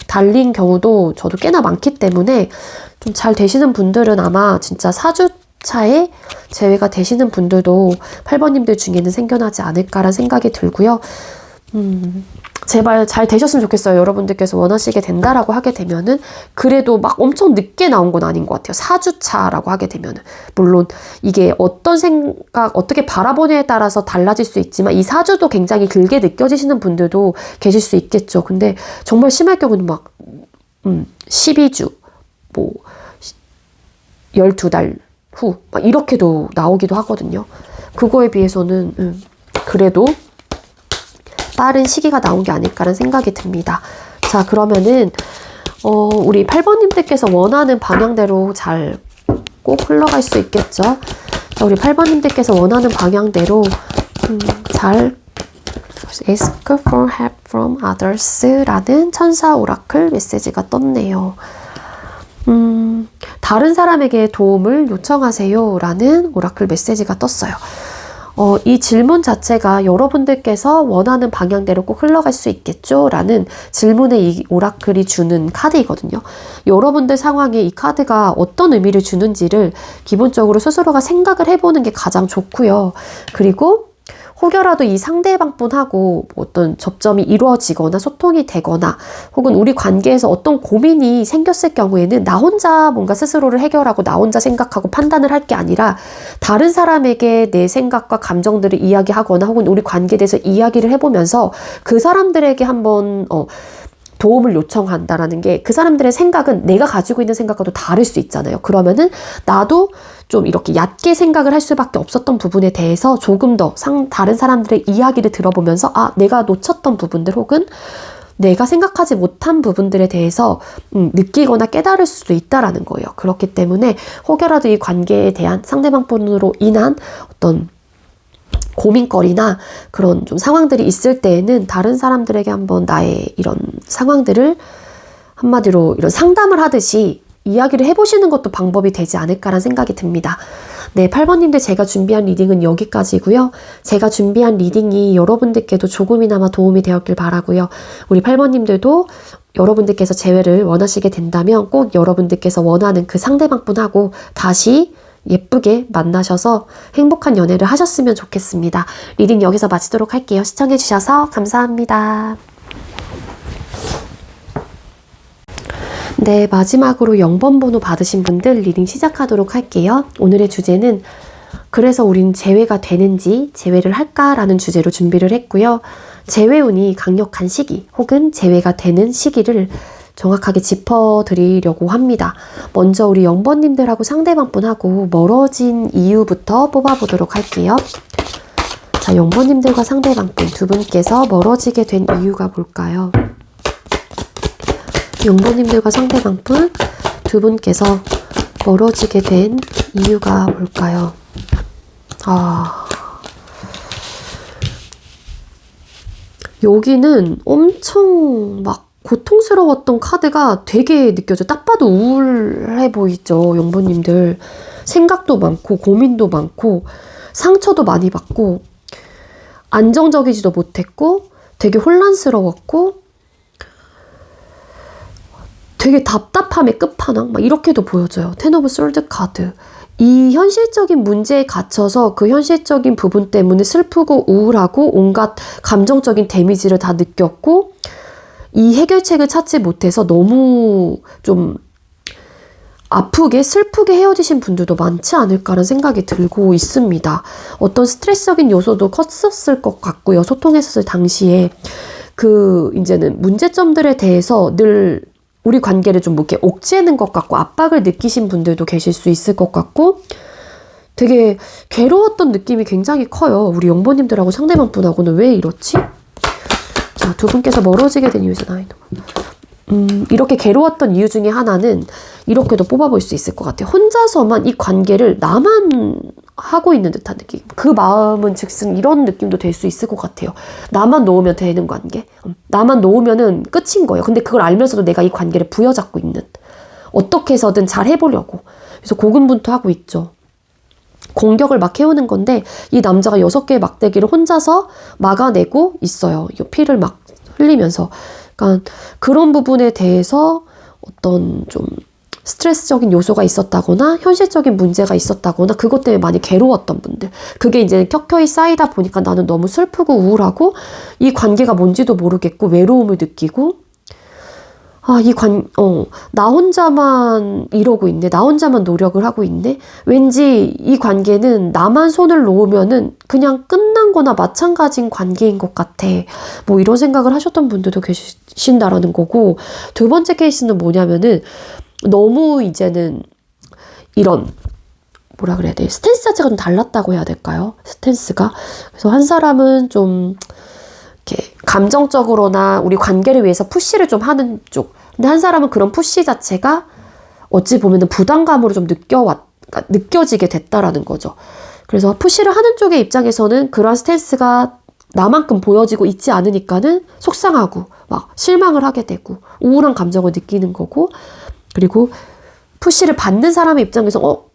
달린 경우도 저도 꽤나 많기 때문에 좀 잘 되시는 분들은 아마 진짜 4주 차에 재회가 되시는 분들도 8번님들 중에는 생겨나지 않을까라는 생각이 들고요. 제발 잘 되셨으면 좋겠어요. 여러분들께서 원하시게 된다라고 하게 되면은 그래도 막 엄청 늦게 나온 건 아닌 것 같아요. 4주차라고 하게 되면은 물론 이게 어떤 생각 어떻게 바라보냐에 따라서 달라질 수 있지만 이 4주도 굉장히 길게 느껴지시는 분들도 계실 수 있겠죠. 근데 정말 심할 경우는 막 12주 뭐 12달 후 막 이렇게도 나오기도 하거든요. 그거에 비해서는 그래도 빠른 시기가 나온 게 아닐까라는 생각이 듭니다. 자, 그러면은 우리 8번님들께서 원하는 방향대로 잘 꼭 흘러갈 수 있겠죠. 자, 우리 8번님들께서 원하는 방향대로 잘 ask for help from others 라는 천사 오라클 메시지가 떴네요. 다른 사람에게 도움을 요청하세요 라는 오라클 메시지가 떴어요. 이 질문 자체가 여러분들께서 원하는 방향대로 꼭 흘러갈 수 있겠죠? 라는 질문에 이 오라클이 주는 카드이거든요. 여러분들 상황에 이 카드가 어떤 의미를 주는지를 기본적으로 스스로가 생각을 해보는 게 가장 좋고요. 그리고 혹여라도 이 상대방 분하고 어떤 접점이 이루어지거나 소통이 되거나 혹은 우리 관계에서 어떤 고민이 생겼을 경우에는 나 혼자 뭔가 스스로를 해결하고 나 혼자 생각하고 판단을 할 게 아니라 다른 사람에게 내 생각과 감정들을 이야기하거나 혹은 우리 관계에 대해서 이야기를 해보면서 그 사람들에게 한번 도움을 요청한다라는 게 그 사람들의 생각은 내가 가지고 있는 생각과도 다를 수 있잖아요. 그러면은 나도 좀 이렇게 얕게 생각을 할 수밖에 없었던 부분에 대해서 조금 더 다른 사람들의 이야기를 들어보면서 내가 놓쳤던 부분들 혹은 내가 생각하지 못한 부분들에 대해서 느끼거나 깨달을 수도 있다라는 거예요. 그렇기 때문에 혹여라도 이 관계에 대한 상대방 분으로 인한 어떤 고민거리나 그런 좀 상황들이 있을 때에는 다른 사람들에게 한번 나의 이런 상황들을 한마디로 이런 상담을 하듯이 이야기를 해보시는 것도 방법이 되지 않을까라는 생각이 듭니다. 네, 8번님들 제가 준비한 리딩은 여기까지고요. 제가 준비한 리딩이 여러분들께도 조금이나마 도움이 되었길 바라고요. 우리 8번님들도 여러분들께서 재회를 원하시게 된다면 꼭 여러분들께서 원하는 그 상대방 분하고 다시 예쁘게 만나셔서 행복한 연애를 하셨으면 좋겠습니다. 리딩 여기서 마치도록 할게요. 시청해주셔서 감사합니다. 네, 마지막으로 0번 번호 받으신 분들 리딩 시작하도록 할게요. 오늘의 주제는 그래서 우린 재회가 되는지 재회를 할까라는 주제로 준비를 했고요. 재회운이 강력한 시기 혹은 재회가 되는 시기를 정확하게 짚어드리려고 합니다. 먼저 우리 0번님들하고 상대방 분하고 멀어진 이유부터 뽑아보도록 할게요. 자, 0번님들과 상대방 분 두 분께서 멀어지게 된 이유가 뭘까요? 0번님들과 상대방 분 두 분께서 멀어지게 된 이유가 뭘까요? 여기는 엄청 막 고통스러웠던 카드가 되게 느껴져. 딱 봐도 우울해 보이죠, 0번님들. 생각도 많고 고민도 많고 상처도 많이 받고 안정적이지도 못했고 되게 혼란스러웠고 되게 답답함의 끝판왕 막 이렇게도 보여져요. 텐 오브 솔드 카드. 이 현실적인 문제에 갇혀서 그 현실적인 부분 때문에 슬프고 우울하고 온갖 감정적인 데미지를 다 느꼈고 이 해결책을 찾지 못해서 너무 좀 아프게 슬프게 헤어지신 분들도 많지 않을까라는 생각이 들고 있습니다. 어떤 스트레스적인 요소도 컸었을 것 같고요. 소통했었을 당시에 이제는 문제점들에 대해서 늘 우리 관계를 좀 이렇게 옥죄는 것 같고 압박을 느끼신 분들도 계실 수 있을 것 같고 되게 괴로웠던 느낌이 굉장히 커요. 우리 0번님들하고 상대방 분하고는 왜 이렇지? 자, 두 분께서 멀어지게 된 이유잖아요. 이렇게 괴로웠던 이유 중에 하나는 이렇게도 뽑아볼 수 있을 것 같아요. 혼자서만 이 관계를 나만 하고 있는 듯한 느낌. 그 마음은 즉슨 이런 느낌도 될 수 있을 것 같아요. 나만 놓으면 되는 관계. 나만 놓으면은 끝인 거예요. 근데 그걸 알면서도 내가 이 관계를 부여잡고 있는. 어떻게 해서든 잘 해보려고. 그래서 고군분투하고 있죠. 공격을 막 해오는 건데 이 남자가 6개의 막대기를 혼자서 막아내고 있어요. 피를 막 흘리면서. 그러니까 그런 부분에 대해서 어떤 좀 스트레스적인 요소가 있었다거나 현실적인 문제가 있었다거나 그것 때문에 많이 괴로웠던 분들. 그게 이제 켜켜이 쌓이다 보니까 나는 너무 슬프고 우울하고 이 관계가 뭔지도 모르겠고 외로움을 느끼고 나 혼자만 이러고 있네. 나 혼자만 노력을 하고 있네. 왠지 이 관계는 나만 손을 놓으면은 그냥 끝난 거나 마찬가지인 관계인 것 같아. 뭐 이런 생각을 하셨던 분들도 계신다라는 거고, 두 번째 케이스는 뭐냐면은 너무 이제는 이런 뭐라 그래야 돼? 스탠스 자체가 좀 달랐다고 해야 될까요? 스탠스가. 그래서 한 사람은 좀 이렇게 감정적으로나 우리 관계를 위해서 푸시를 좀 하는 쪽. 근데 한 사람은 그런 푸시 자체가 어찌 보면은 부담감으로 좀 느껴지게 됐다라는 거죠. 그래서 푸시를 하는 쪽의 입장에서는 그런 스탠스가 나만큼 보여지고 있지 않으니까는 속상하고 막 실망을 하게 되고 우울한 감정을 느끼는 거고, 그리고 푸시를 받는 사람의 입장에서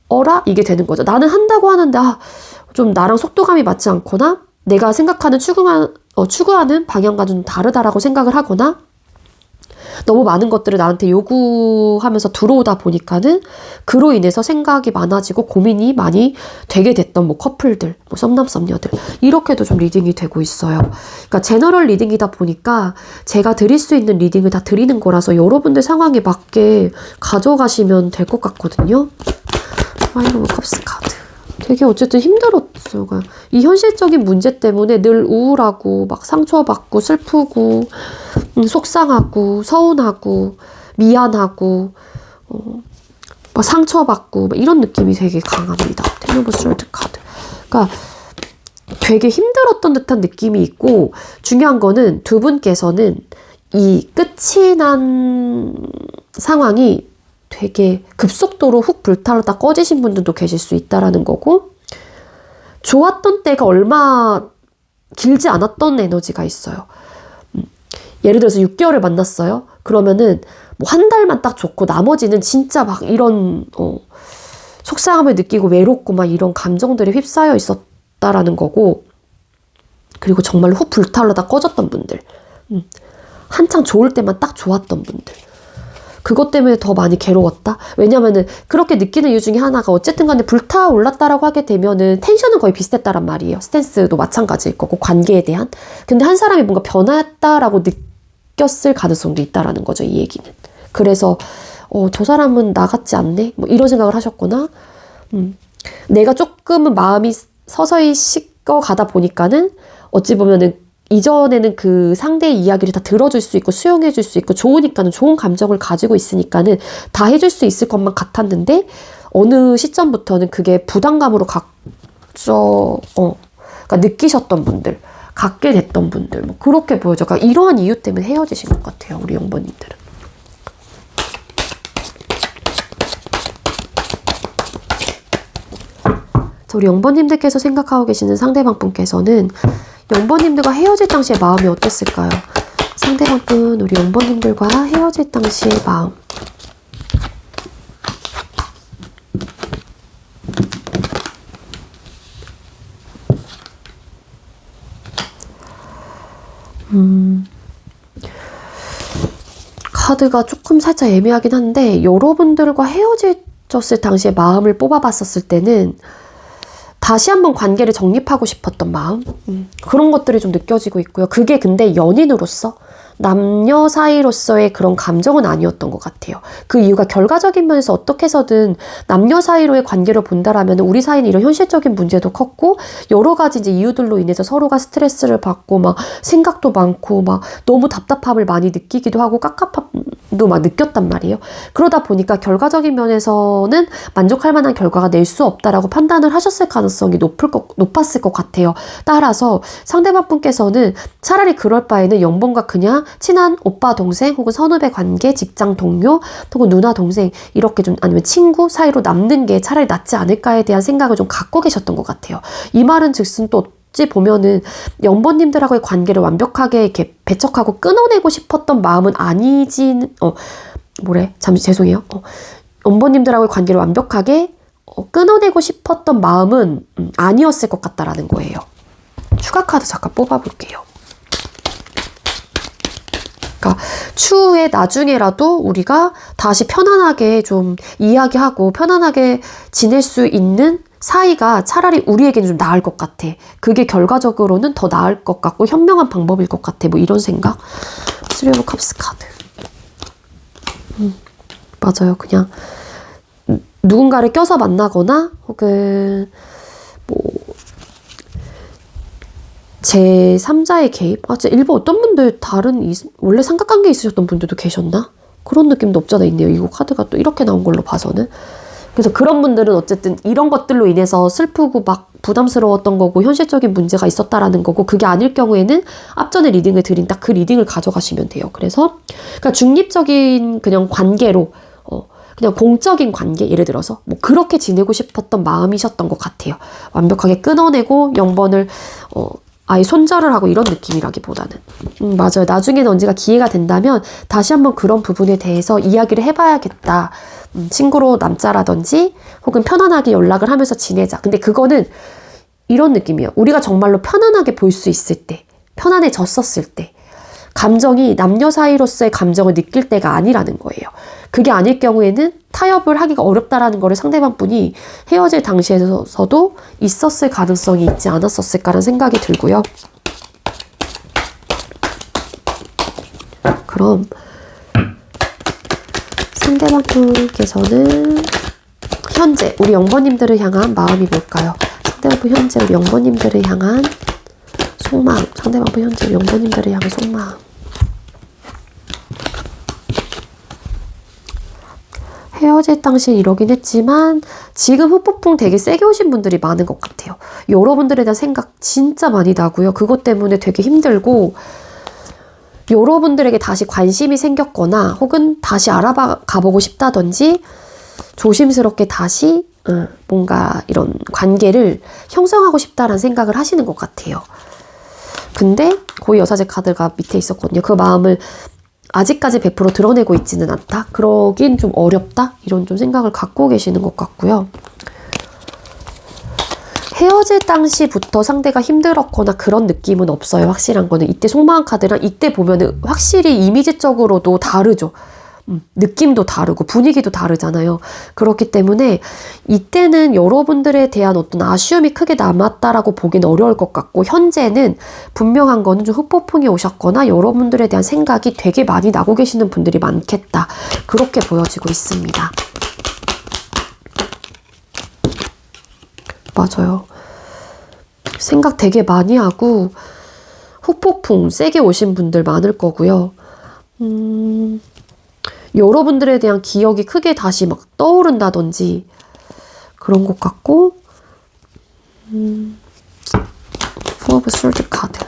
어라? 이게 되는 거죠. 나는 한다고 하는데 좀 나랑 속도감이 맞지 않거나 내가 생각하는 추구하는 방향과 좀 다르다라고 생각을 하거나 너무 많은 것들을 나한테 요구하면서 들어오다 보니까는 그로 인해서 생각이 많아지고 고민이 많이 되게 됐던 뭐 커플들, 뭐 썸남 썸녀들 이렇게도 좀 리딩이 되고 있어요. 그러니까 제너럴 리딩이다 보니까 제가 드릴 수 있는 리딩을 다 드리는 거라서 여러분들 상황에 맞게 가져가시면 될 것 같거든요. 파이브 오브 컵스 카드. 되게 어쨌든 힘들었어요. 이 현실적인 문제 때문에 늘 우울하고 막 상처받고 슬프고 속상하고 서운하고 미안하고 막 상처받고 막 이런 느낌이 되게 강합니다. 텐 오브 솔드 카드. 그러니까 되게 힘들었던 듯한 느낌이 있고, 중요한 거는 두 분께서는 이 끝이 난 상황이 되게 급속도로 훅 불타르다 꺼지신 분들도 계실 수 있다라는 거고, 좋았던 때가 얼마 길지 않았던 에너지가 있어요. 예를 들어서 6개월을 만났어요. 그러면은 뭐 한 달만 딱 좋고 나머지는 진짜 막 이런 속상함을 느끼고 외롭고 막 이런 감정들이 휩싸여 있었다라는 거고, 그리고 정말 훅 불타르다 꺼졌던 분들, 한창 좋을 때만 딱 좋았던 분들, 그것 때문에 더 많이 괴로웠다? 왜냐면은 그렇게 느끼는 이유 중에 하나가 어쨌든 간에 불타올랐다라고 하게 되면은 텐션은 거의 비슷했다란 말이에요. 스탠스도 마찬가지일 거고 관계에 대한. 근데 한 사람이 뭔가 변했다라고 느꼈을 가능성도 있다라는 거죠, 이 얘기는. 그래서 저 사람은 나 같지 않네? 뭐 이런 생각을 하셨거나, 내가 조금은 마음이 서서히 식어가다 보니까는 어찌 보면은 이전에는 그 상대의 이야기를 다 들어줄 수 있고 수용해 줄 수 있고 좋으니까는 좋은 감정을 가지고 있으니까는 다 해줄 수 있을 것만 같았는데 어느 시점부터는 그게 부담감으로 그러니까 느끼셨던 분들, 갖게 됐던 분들, 뭐 그렇게 보여져. 그러니까 이러한 이유 때문에 헤어지신 것 같아요, 우리 영번님들은. 우리 영번님들께서 생각하고 계시는 상대방 분께서는 영번님들과 헤어질 당시의 마음이 어땠을까요? 상대방분, 우리 영번님들과 헤어질 당시의 마음. 카드가 조금 살짝 애매하긴 한데, 여러분들과 헤어졌을 당시의 마음을 뽑아봤었을 때는 다시 한번 관계를 정립하고 싶었던 마음, 그런 것들이 좀 느껴지고 있고요. 그게 근데 연인으로서, 남녀 사이로서의 그런 감정은 아니었던 것 같아요. 그 이유가 결과적인 면에서 어떻게 해서든 남녀 사이로의 관계로 본다라면 우리 사이는 이런 현실적인 문제도 컸고 여러 가지 이제 이유들로 인해서 서로가 스트레스를 받고 막 생각도 많고 막 너무 답답함을 많이 느끼기도 하고 깝깝함도 막 느꼈단 말이에요. 그러다 보니까 결과적인 면에서는 만족할 만한 결과가 낼 수 없다라고 판단을 하셨을 가능성이 높았을 것 같아요. 따라서 상대방 분께서는 차라리 그럴 바에는 영번과 그냥 친한 오빠 동생 혹은 선후배 관계, 직장 동료 혹은 누나 동생 이렇게 좀, 아니면 친구 사이로 남는 게 차라리 낫지 않을까에 대한 생각을 좀 갖고 계셨던 것 같아요. 이 말은 즉슨 또 어찌 보면은 영번님들하고의 관계를 완벽하게 이렇게 배척하고 끊어내고 싶었던 마음은 잠시 죄송해요. 영번님들하고의 관계를 완벽하게 끊어내고 싶었던 마음은 아니었을 것 같다라는 거예요. 추가 카드 잠깐 뽑아볼게요. 그러니까 추후에 나중에라도 우리가 다시 편안하게 좀 이야기하고 편안하게 지낼 수 있는 사이가 차라리 우리에게는 좀 나을 것 같아. 그게 결과적으로는 더 나을 것 같고 현명한 방법일 것 같아. 뭐 이런 생각. 쓰리 오브 컵스 카드. 맞아요. 그냥 누군가를 껴서 만나거나 혹은 뭐 제3자의 개입? 진짜 일부 어떤 분들 원래 삼각관계 있으셨던 분들도 계셨나? 그런 느낌도 없잖아 있네요. 이거 카드가 또 이렇게 나온 걸로 봐서는. 그래서 그런 분들은 어쨌든 이런 것들로 인해서 슬프고 막 부담스러웠던 거고 현실적인 문제가 있었다라는 거고, 그게 아닐 경우에는 앞전에 리딩을 드린 딱 그 리딩을 가져가시면 돼요. 그래서 그러니까 중립적인 그냥 관계로 그냥 공적인 관계, 예를 들어서 뭐 그렇게 지내고 싶었던 마음이셨던 것 같아요. 완벽하게 끊어내고 0번을 아예 손절을 하고 이런 느낌이라기보다는. 맞아요. 나중에는 언제가 기회가 된다면 다시 한번 그런 부분에 대해서 이야기를 해봐야겠다. 친구로 남자라든지 혹은 편안하게 연락을 하면서 지내자. 근데 그거는 이런 느낌이에요. 우리가 정말로 편안하게 볼 수 있을 때, 편안해졌었을 때, 감정이 남녀 사이로서의 감정을 느낄 때가 아니라는 거예요. 그게 아닐 경우에는 타협을 하기가 어렵다라는 거를 상대방 분이 헤어질 당시에서도 있었을 가능성이 있지 않았었을까라는 생각이 들고요. 그럼 상대방 분께서는 현재 우리 0번님들을 향한 마음이 뭘까요? 상대방 분 현재 우리 0번님들을 향한 속마음. 상대방 분 현재 우리 0번님들을 향한 속마음. 헤어질 당시 이러긴 했지만 지금 후폭풍 되게 세게 오신 분들이 많은 것 같아요. 여러분들에 대한 생각 진짜 많이 나고요. 그것 때문에 되게 힘들고 여러분들에게 다시 관심이 생겼거나 혹은 다시 알아봐 가보고 싶다든지 조심스럽게 다시 뭔가 이런 관계를 형성하고 싶다라는 생각을 하시는 것 같아요. 근데 고위 여사제 카드가 밑에 있었거든요. 그 마음을 아직까지 100% 드러내고 있지는 않다. 그러긴 좀 어렵다. 이런 좀 생각을 갖고 계시는 것 같고요. 헤어질 당시부터 상대가 힘들었거나 그런 느낌은 없어요. 확실한 거는. 이때 속마음 카드랑 이때 보면은 확실히 이미지적으로도 다르죠. 느낌도 다르고 분위기도 다르잖아요. 그렇기 때문에 이때는 여러분들에 대한 어떤 아쉬움이 크게 남았다라고 보기는 어려울 것 같고, 현재는 분명한 거는 좀 후폭풍이 오셨거나 여러분들에 대한 생각이 되게 많이 나고 계시는 분들이 많겠다. 그렇게 보여지고 있습니다. 맞아요. 생각 되게 많이 하고 후폭풍 세게 오신 분들 많을 거고요. 여러분들에 대한 기억이 크게 다시 막 떠오른다든지 그런 것 같고, Four of Swords 카드.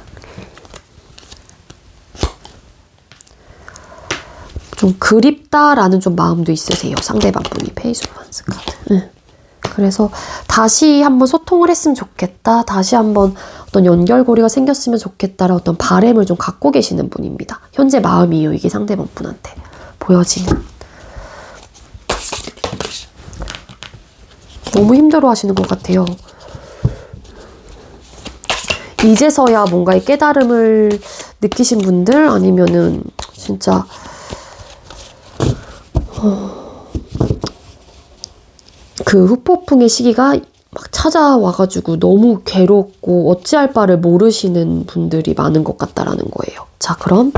좀 그립다라는 좀 마음도 있으세요. 상대방 분이. 페이스 오브 원스 카드. 그래서 다시 한번 소통을 했으면 좋겠다. 다시 한번 어떤 연결고리가 생겼으면 좋겠다라는 어떤 바람을 좀 갖고 계시는 분입니다. 현재 마음이에요. 이게 상대방 분한테 보여지는. 너무 힘들어 하시는 것 같아요. 이제서야 뭔가의 깨달음을 느끼신 분들, 아니면은 진짜 그 후폭풍의 시기가 막 찾아와가지고 너무 괴롭고 어찌할 바를 모르시는 분들이 많은 것 같다라는 거예요. 자, 그럼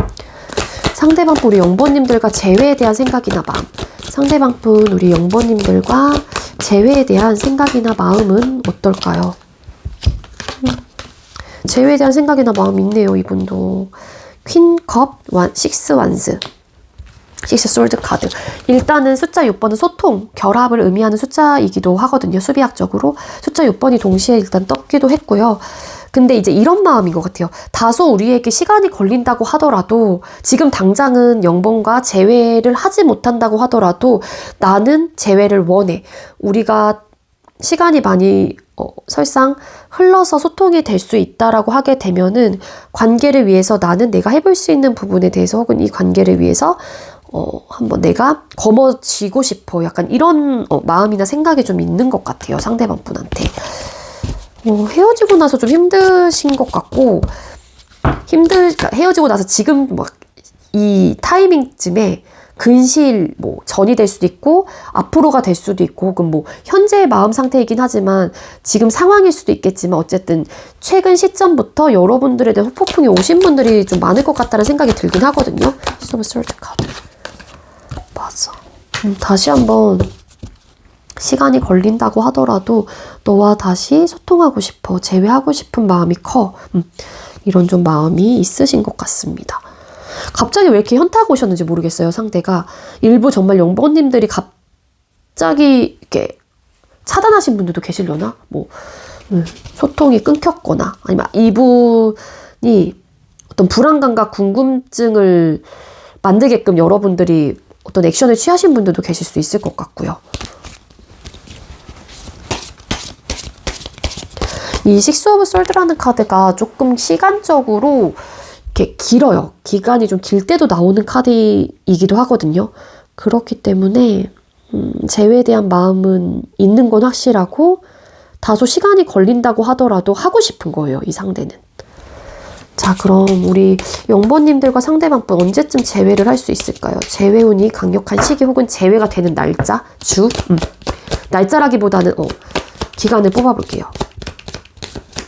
상대방 분 우리 0번님들과 재회에 대한 생각이나 마음. 상대방 분 우리 0번님들과 재회에 대한 생각이나 마음은 어떨까요? 재회에 대한 생각이나 마음 있네요. 이분도. 퀸 컵, 식스 완스. 식스 솔드 카드. 일단은 숫자 6번은 소통, 결합을 의미하는 숫자이기도 하거든요. 수비학적으로. 숫자 6번이 동시에 일단 떴기도 했고요. 근데 이제 이런 마음인 것 같아요. 다소 우리에게 시간이 걸린다고 하더라도, 지금 당장은 0번과 재회를 하지 못한다고 하더라도 나는 재회를 원해. 우리가 시간이 많이 설상 흘러서 소통이 될 수 있다라고 하게 되면은 관계를 위해서 나는 내가 해볼 수 있는 부분에 대해서 혹은 이 관계를 위해서 한번 내가 거머쥐고 싶어. 약간 이런 마음이나 생각이 좀 있는 것 같아요. 상대방 분한테. 헤어지고 나서 좀 힘드신 것 같고, 그러니까 헤어지고 나서 지금 막 이 타이밍쯤에 근시일 뭐 전이 될 수도 있고 앞으로가 될 수도 있고 혹은 뭐 현재의 마음 상태이긴 하지만 지금 상황일 수도 있겠지만 어쨌든 최근 시점부터 여러분들에 대한 후폭풍이 오신 분들이 좀 많을 것 같다는 생각이 들긴 하거든요. 카드. 맞아. 다시 한번 시간이 걸린다고 하더라도 너와 다시 소통하고 싶어, 재회하고 싶은 마음이 커. 이런 좀 마음이 있으신 것 같습니다. 갑자기 왜 이렇게 현타가 오셨는지 모르겠어요, 상대가. 일부 정말 영번님들이 갑자기 이렇게 차단하신 분들도 계시려나? 뭐, 소통이 끊겼거나, 아니면 이분이 어떤 불안감과 궁금증을 만들게끔 여러분들이 어떤 액션을 취하신 분들도 계실 수 있을 것 같고요. 이 식스 오브 솔드라는 카드가 조금 시간적으로 이렇게 길어요. 기간이 좀 길 때도 나오는 카드이기도 하거든요. 그렇기 때문에 재회에 대한 마음은 있는 건 확실하고 다소 시간이 걸린다고 하더라도 하고 싶은 거예요, 이 상대는. 자, 그럼 우리 영번님들과 상대방분 언제쯤 재회를 할 수 있을까요? 재회운이 강력한 시기 혹은 재회가 되는 날짜, 주? 날짜라기보다는 기간을 뽑아볼게요.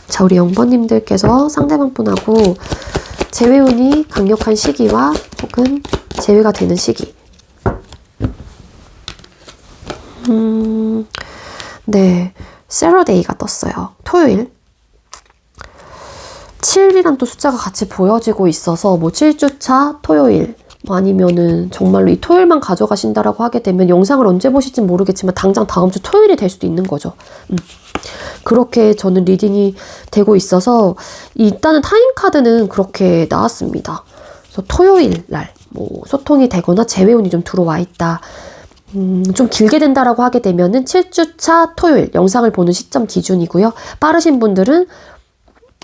자, 우리 영번님들께서 상대방분하고 재회운이 강력한 시기와 혹은 재회가 되는 시기. 네, 세러데이가 떴어요. 토요일. 7이란 또 숫자가 같이 보여지고 있어서 뭐 7주차 토요일 뭐 아니면은 정말로 이 토요일만 가져가신다라고 하게 되면 영상을 언제 보실지 모르겠지만 당장 다음 주 토요일이 될 수도 있는 거죠. 그렇게 저는 리딩이 되고 있어서 일단은 타임 카드는 그렇게 나왔습니다. 그래서 토요일 날 뭐 소통이 되거나 재회운이 좀 들어와 있다. 좀 길게 된다라고 하게 되면은 7주차 토요일 영상을 보는 시점 기준이고요. 빠르신 분들은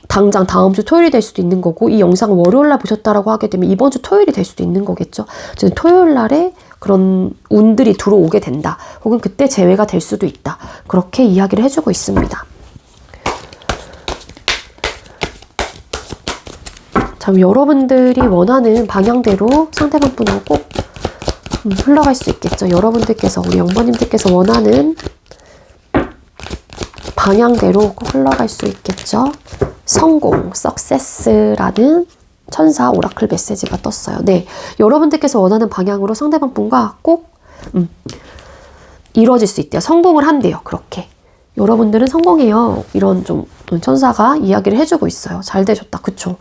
당장 다음 주 토요일이 될 수도 있는 거고 이 영상을 월요일 날 보셨다라고 하게 되면 이번 주 토요일이 될 수도 있는 거겠죠. 지금 토요일 날에 그런 운들이 들어오게 된다. 혹은 그때 재회가 될 수도 있다. 그렇게 이야기를 해주고 있습니다. 참 여러분들이 원하는 방향대로 상대방 분하고 꼭 흘러갈 수 있겠죠. 여러분들께서 우리 영번님들께서 원하는 방향대로 꼭 흘러갈 수 있겠죠. 성공, 석세스라는 천사 오라클 메시지가 떴어요. 네, 여러분들께서 원하는 방향으로 상대방 분과 꼭 이루어질 수 있대요. 성공을 한대요. 그렇게. 여러분들은 성공해요. 이런 좀 천사가 이야기를 해주고 있어요. 잘 되셨다. 그쵸?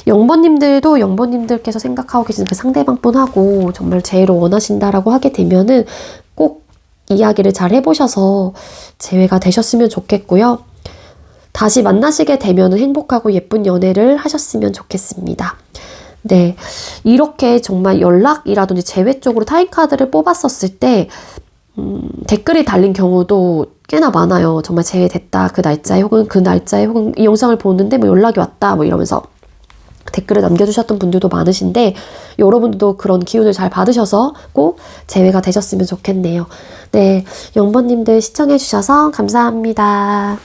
영번님들도 영번님들께서 생각하고 계시는 그 상대방 분하고 정말 제일 원하신다라고 하게 되면은 꼭 이야기를 잘 해보셔서 재회가 되셨으면 좋겠고요. 다시 만나시게 되면 행복하고 예쁜 연애를 하셨으면 좋겠습니다. 네, 이렇게 정말 연락이라든지 재회 쪽으로 타임카드를 뽑았었을 때 댓글이 달린 경우도 꽤나 많아요. 정말 재회됐다 그 날짜에 혹은 그 날짜에 혹은 이 영상을 보는데 뭐 연락이 왔다 뭐 이러면서 댓글을 남겨주셨던 분들도 많으신데 여러분들도 그런 기운을 잘 받으셔서 꼭 재회가 되셨으면 좋겠네요. 네, 영번님들 시청해주셔서 감사합니다.